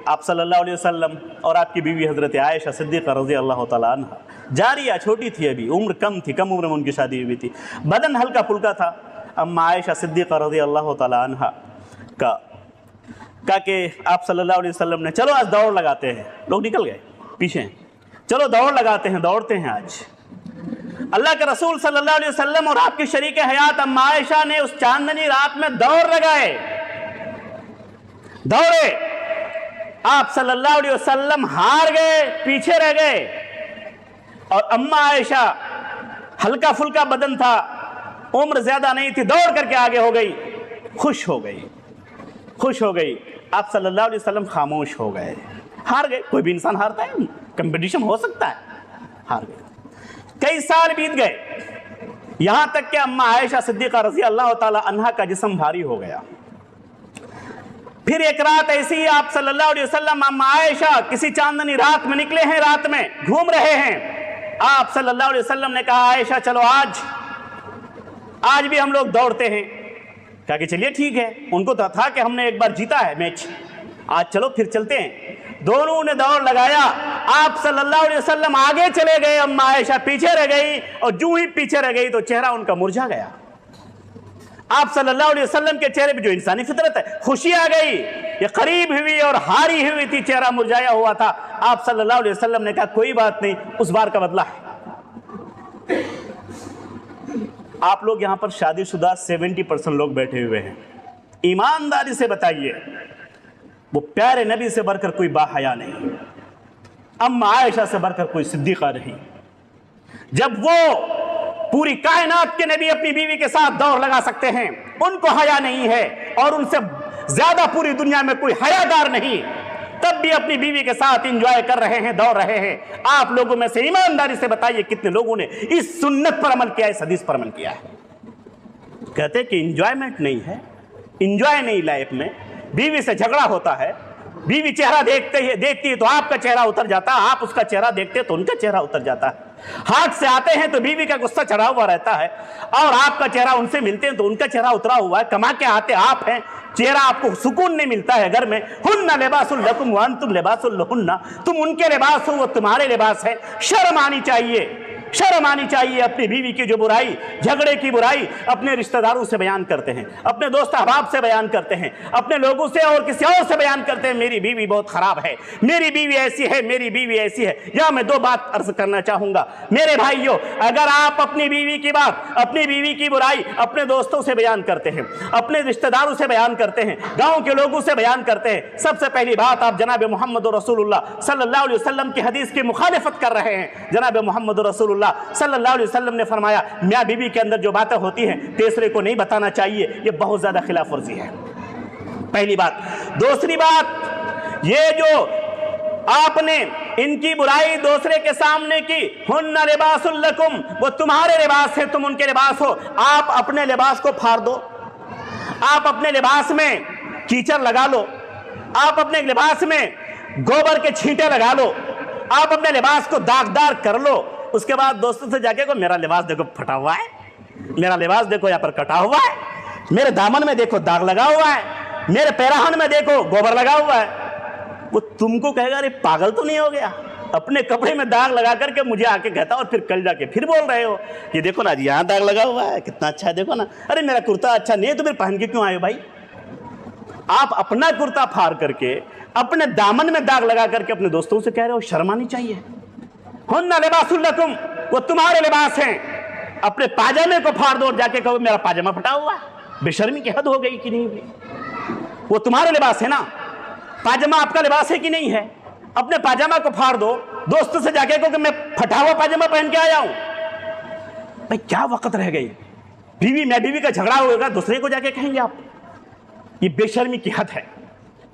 आप सल्लल्लाहु अलैहि वसल्लम और आपकी बीवी हज़रत आयशा सिद्दीक़ा रज़ी अल्लाह ताला अन्हा। जारिया छोटी थी, अभी उम्र कम थी, कम उम्र में उनकी शादी हुई थी, बदन हल्का फुल्का था। अम्मा आयशा सिद्दीक़ा रज़ी अल्लाह ताला अन्हा का कि आप सल्लल्लाहु अलैहि वसल्लम ने, चलो आज दौड़ लगाते हैं। लोग निकल गए पीछे, चलो दौड़ लगाते हैं, दौड़ते हैं आज। अल्लाह के रसूल सल्लल्लाहु अलैहि वसल्लम और आपकी शरीक हयात अम्मा आयशा ने उस चांदनी रात में दौड़ लगाए, दौड़े। आप सल्लल्लाहु अलैहि वसल्लम हार गए, पीछे रह गए, और अम्मा आयशा हल्का फुल्का बदन था, उम्र ज्यादा नहीं थी, दौड़ करके आगे हो गई, खुश हो गई, खुश हो गई। आप सल्लल्लाहु अलैहि वसल्लम खामोश हो गए, हार गए। कोई भी इंसान हारता है, कंपटीशन हो सकता है, हार गए। कई साल बीत गए, यहां तक कि अम्मा आयशा सिद्दीक़ा रज़ी अल्लाह ताला अन्हा का जिस्म भारी हो गया। फिर एक रात ऐसी आप सल्लल्लाहु अलैहि वसल्लम अम्मा आयशा किसी चांदनी रात में निकले हैं, रात में घूम रहे हैं। आप सल्लल्लाहु अलैहि वसल्लम ने कहा, आयशा चलो आज भी हम लोग दौड़ते हैं। कहा कि चलिए ठीक है, उनको तो था कि हमने एक बार जीता है मैच, आज चलो फिर चलते हैं। दोनों ने दौड़ लगाया, आप सल्लल्लाहु अलैहि वसल्लम आगे चले गए, अम्मा आयशा पीछे रह गई, और जो ही पीछे रह गई तो चेहरा उनका मुरझा गया। आप सल्लल्लाहु अलैहि वसल्लम के चेहरे पे जो इंसानी फितरत है, खुशी आ गई, ये करीब हुई और हारी हुई थी, चेहरा मुरझाया हुआ था। आप सल्लल्लाहु अलैहि वसल्लम ने कहा, कोई बात नहीं, उस बार का बदला है। आप लोग यहां पर शादीशुदा 70% लोग बैठे हुए हैं, ईमानदारी से बताइए, वो प्यारे नबी से बढ़कर कोई बाहया नहीं, अम्मा आयशा से बढ़कर कोई सिद्दीक़ा नहीं। जब वो पूरी कायनात के नबी अपनी बीवी के साथ दौड़ लगा सकते हैं, उनको हया नहीं है, और उनसे ज्यादा पूरी दुनिया में कोई हयादार नहीं, तब भी अपनी बीवी के साथ एंजॉय कर रहे हैं, दौड़ रहे हैं। आप लोगों में से ईमानदारी से बताइए कितने लोगों ने इस सुन्नत पर अमल किया, इस हदीस पर अमल किया है? कहते कि एंजॉयमेंट नहीं है, एंजॉय नहीं लाइफ में, बीवी से झगड़ा होता है, बीवी चेहरा देखती है तो आपका चेहरा उतर जाता है, आप उसका चेहरा देखते हैं तो उनका चेहरा उतर जाता है। हाथ से आते हैं तो बीवी का गुस्सा चढ़ा हुआ रहता है, और आपका चेहरा उनसे मिलते हैं तो उनका चेहरा उतरा हुआ है। कमा के आते आप हैं, चेहरा आपको सुकून नहीं मिलता है घर में। हुन्ना लिबासुल लकुम व अंतुम लिबासुल लहुन्ना, तुम उनके लिबास हो, वो तुम्हारे लिबास है। शर्म आनी चाहिए, शर्म आनी चाहिए। अपनी बीवी की जो बुराई, झगड़े की बुराई अपने रिश्तेदारों से बयान करते हैं, अपने दोस्त अहबाब से बयान करते हैं, अपने लोगों से और किसी और से बयान करते हैं, मेरी बीवी बहुत खराब है, मेरी बीवी ऐसी है, मेरी बीवी ऐसी है। या मैं 2 बात अर्ज करना चाहूंगा मेरे भाइयों, अगर आप अपनी बीवी की बात, अपनी बीवी की बुराई अपने दोस्तों से बयान करते हैं, अपने रिश्तेदारों से बयान करते हैं, गांव के लोगों से बयान करते हैं, सबसे पहली बात आप जनाब मोहम्मद रसूलुल्लाह सल्लल्लाहु अलैहि वसल्लम की हदीस की मुखालिफत कर रहे हैं। जनाब मोहम्मद रसूलुल्लाह सल्लल्लाहु अलैहि वसल्लम ने फरमाया, मियां बीवी के अंदर जो बातें होती हैं तीसरे को नहीं बताना चाहिए, ये बहुत ज्यादा खिलाफ वर्जी है। पहली बात। दूसरी बात, ये जो आपने इनकी बुराई दूसरे के सामने की, हुन्ना लिबासुल लकुम, वो तुम्हारे लिबास है, तुम उनके लिबास हो। आप अपने लिबास को फाड़ दो, आप अपने लिबास में कीचड़ लगा लो, आप अपने लिबास में गोबर के छींटे लगा लो, आप अपने लिबास को दागदार कर लो। उसके बाद दोस्तों से जाके को मेरा लिबास देखो फटा हुआ है, मेरा लिबास देखो यहाँ पर कटा हुआ है, मेरे दामन में देखो दाग लगा हुआ है, मेरे पैराहन में देखो गोबर लगा हुआ है। वो तुमको कहेगा अरे पागल तो नहीं हो गया, अपने कपड़े में दाग लगा करके मुझे आके कहता और फिर कल जाके फिर बोल रहे हो ये देखो ना जी यहाँ दाग लगा हुआ है, कितना अच्छा है देखो ना, अरे मेरा कुर्ता अच्छा नहीं है तो फिर पहन के क्यों आए हो भाई। आप अपना कुर्ता फाड़ करके अपने दामन में दाग लगा करके अपने दोस्तों से कह रहे हो, शर्म आनी चाहिए। हुन्ना लिबासुल लकुम, वो तुम्हारे लिबास हैं। अपने पाजामे को फाड़ दो और जाके कहो मेरा पाजामा फटा हुआ। बेशर्मी की हद हो गई कि नहीं हुई? वो तुम्हारे लिबास है ना, पाजामा आपका लिबास है कि नहीं है? अपने पाजामा को फाड़ दो, दोस्तों से जाके कहो कि मैं फटा हुआ पाजामा पहन के आया हूं। भाई क्या वक्त रह गई, बीवी मैं बीवी का झगड़ा होगा दूसरे को जाके कहेंगे आप। ये बेशर्मी की हद है,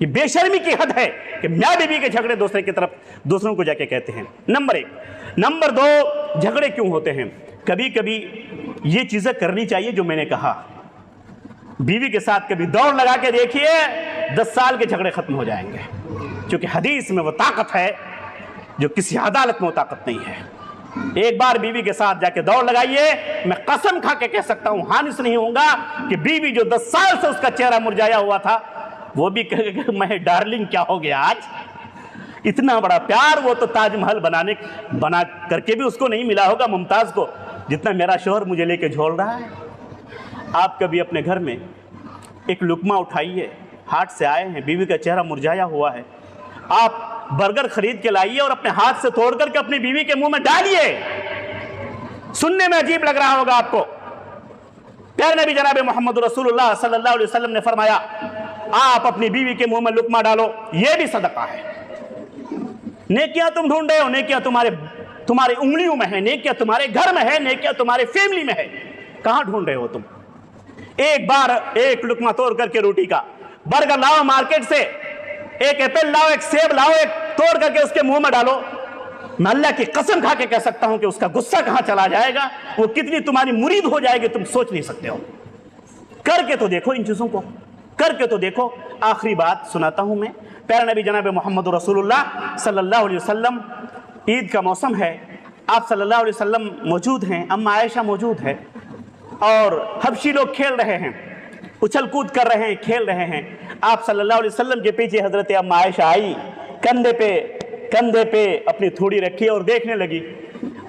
ये बेशर्मी की हद है कि मैं बीवी के झगड़े दूसरे की तरफ दूसरों को जाके कहते हैं। नंबर 1। नंबर 2, झगड़े क्यों होते हैं? कभी कभी ये चीजें करनी चाहिए जो मैंने कहा। बीवी के साथ कभी दौड़ लगा के देखिए, 10 साल के झगड़े खत्म हो जाएंगे, क्योंकि हदीस में वो ताकत है जो किसी अदालत में वो ताकत नहीं है। एक बार बीवी के साथ जाके दौड़ लगाइए, मैं कसम खा के कह सकता हूं, हानिस नहीं होऊंगा कि बीवी जो 10 साल से उसका चेहरा मुरझाया हुआ था वो भी कहेगा मैं डार्लिंग क्या हो गया आज। इतना बड़ा प्यार वो तो ताजमहल बना करके भी उसको नहीं मिला होगा मुमताज को, जितना मेरा शोहर मुझे लेके झोल रहा है। आप कभी अपने घर में एक लुकमा उठाइए, हाट से आए हैं, बीवी का चेहरा मुरझाया हुआ है, आप बर्गर खरीद के लाइए और अपने हाथ से तोड़ करके अपनी बीवी के मुंह में डालिए। सुनने में अजीब लग रहा होगा आपको, प्यारे नबी जनाब मोहम्मद रसूलुल्लाह सल्लल्लाहु अलैहि वसल्लम ने फरमाया आप अपनी बीवी के मुंह में लुकमा डालो, यह भी सदका है। नेकियां तुम ढूंढ रहे हो, नेकियां तुम्हारे उंगलियों में है, नेकियां तुम्हारे घर में है, नेकियां तुम्हारे फैमिली में है, कहां ढूंढ रहे हो तुम? एक बार एक लुकमा तोड़ करके रोटी का, बर्गर लाओ मार्केट से, एक एप्पल लाओ, एक सेब लाओ, एक तोड़ करके उसके मुंह में डालो, मैं अल्लाह की कसम खा के कह सकता हूं कि उसका गुस्सा कहां चला जाएगा, वो कितनी तुम्हारी मुरीद हो जाएगी तुम सोच नहीं सकते हो। करके तो देखो, इन चीजों को करके तो देखो। आखिरी बात सुनाता हूं मैं, प्यारा नबी जनाब मोहम्मद रसूलुल्लाह सल्लल्लाहु अलैहि वसल्लम, ईद का मौसम है, आप सल्लल्लाहु अलैहि वसल्लम मौजूद हैं, अम्मा आयशा मौजूद है और हबशी लोग खेल रहे हैं, उछल कूद कर रहे हैं, खेल रहे हैं। आप सल्लल्लाहु अलैहि वसल्लम के पीछे हजरत अम्मा आयशा आई, कंधे पे अपनी थोड़ी रखी और देखने लगी।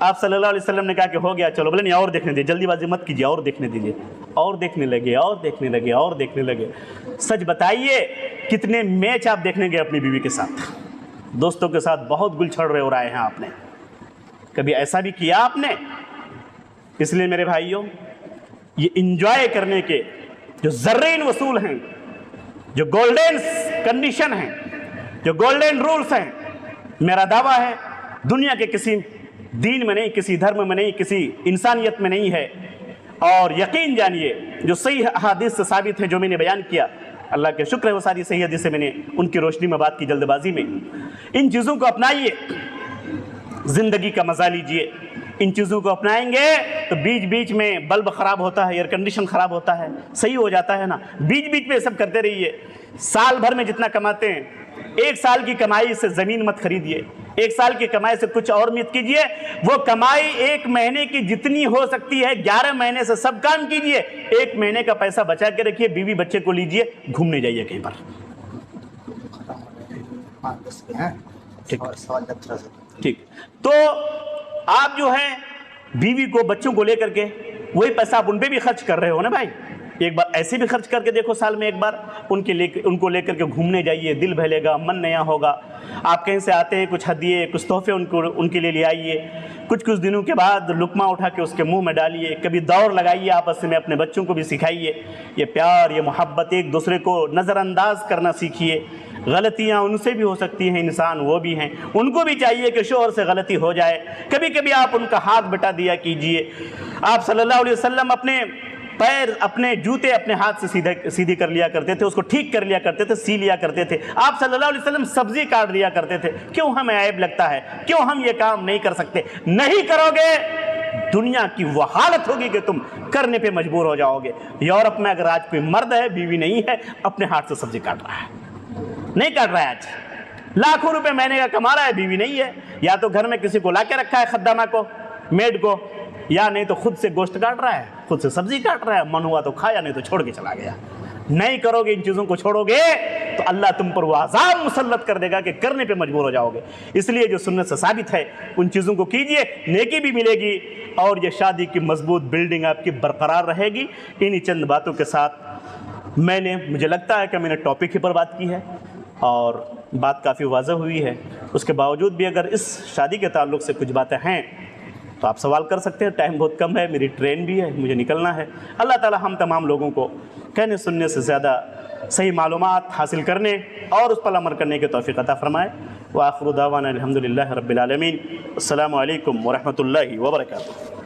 आप सल्लल्लाहु अलैहि वसल्लम ने कहा कि हो गया, चलो। बोले नहीं, और देखने दीजिए, जल्दीबाजी मत कीजिए, और देखने दीजिए। और देखने लगे, और देखने लगे, और देखने लगे। सच बताइए कितने मैच आप देखने गए अपनी बीवी के साथ, दोस्तों के साथ बहुत गुलछड़ रहे हो रहे हैं आपने? कभी ऐसा भी किया आपने? इसलिए मेरे भाइयों, ये इंजॉय करने के जो ज़र्रीन वसूल हैं, जो गोल्डन कंडीशन हैं, जो गोल्डन रूल्स हैं, मेरा दावा है दुनिया के किसी दीन में नहीं, किसी धर्म में नहीं, किसी इंसानियत में नहीं है। और यकीन जानिए जो सही हदीस से साबित है, जो मैंने बयान किया, अल्लाह के शुक्र है वो सारी सही हदीस से मैंने उनकी रोशनी में बात की जल्दबाजी में। इन चीज़ों को अपनाइए, ज़िंदगी का मज़ा लीजिए। इन चीज़ों को अपनाएंगे तो बीच बीच में बल्ब ख़राब होता है, एयर कंडीशन ख़राब होता है, सही हो जाता है ना, बीच बीच में सब करते रहिए। साल भर में जितना कमाते हैं, 1 साल की कमाई से ज़मीन मत खरीदिए, 1 साल की कमाई से कुछ और मत कीजिए। वो कमाई 1 महीने की जितनी हो सकती है, 11 महीने से सब काम कीजिए। 1 महीने का पैसा बचा के रखिए, बीवी बच्चे को लीजिए, घूमने जाइए कहीं पर। ठीक। तो आप जो है बीवी को, बच्चों को लेकर के वही पैसा आप उन पे भी खर्च कर रहे हो ना भाई। एक बार ऐसे भी खर्च करके देखो, साल में एक बार उनको लेकर के घूमने जाइए, दिल बहलेगा, मन नया होगा। आप कहीं से आते हैं, कुछ हदिये, कुछ तोहफे उनके लिए ले आइए। कुछ दिनों के बाद लुकमा उठा के उसके मुंह में डालिए। कभी दौड़ लगाइए आपस में, अपने बच्चों को भी सिखाइए ये प्यार, ये मोहब्बत, एक दूसरे को नज़रअंदाज करना सीखिए। गलतियाँ उनसे भी हो सकती हैं, इंसान वो भी हैं, उनको भी चाहिए कि शोहर से गलती हो जाए। कभी कभी आप उनका हाथ बटा दिया कीजिए। आप सल्लल्लाहु अलैहि वसल्लम अपने पैर, अपने जूते अपने हाथ से सीधी कर लिया करते थे, उसको ठीक कर लिया करते थे, सी लिया करते थे। आप सल्लल्लाहु अलैहि वसल्लम सब्जी काट लिया करते थे। क्यों हमें ऐब लगता है? क्यों हम ये काम नहीं कर सकते? नहीं करोगे, दुनिया की वो हालत होगी कि तुम करने पे मजबूर हो जाओगे। यूरोप में अगर आज कोई मर्द है, बीवी नहीं है, अपने हाथ से सब्जी काट रहा है, नहीं काट रहा है, आज लाखों रुपए महीने का कमा रहा है, बीवी नहीं है, या तो घर में किसी को ला के रखा है, खद्दामा को, मेड को, या नहीं तो खुद से गोश्त काट रहा है, खुद से सब्जी काट रहा है, मन हुआ तो खाया, नहीं तो छोड़ के चला गया। नहीं करोगे, इन चीज़ों को छोड़ोगे तो अल्लाह तुम पर वो अज़ाब मुसल्लत कर देगा कि करने पे मजबूर हो जाओगे। इसलिए जो सुन्नत से साबित है उन चीज़ों को कीजिए, नेकी भी मिलेगी और ये शादी की मजबूत बिल्डिंग आपकी बरकरार रहेगी। इन्हीं चंद बातों के साथ मुझे लगता है कि मैंने टॉपिक ही पर बात की है और बात काफ़ी वाज़ह हुई है। उसके बावजूद भी अगर इस शादी के ताल्लुक़ से कुछ बातें हैं तो आप सवाल कर सकते हैं। टाइम बहुत कम है, मेरी ट्रेन भी है, मुझे निकलना है। अल्लाह ताला हम तमाम लोगों को कहने सुनने से ज़्यादा सही मालूमात हासिल करने और उस पर अमल करने की तौफ़ीक़ अता फ़रमाए। व आख़िरु दावाना अल्हम्दुलिल्लाहि रब्बिल आलमीन। अस्सलामु अलैकुम व रहमतुल्लाहि व बरकातुहू।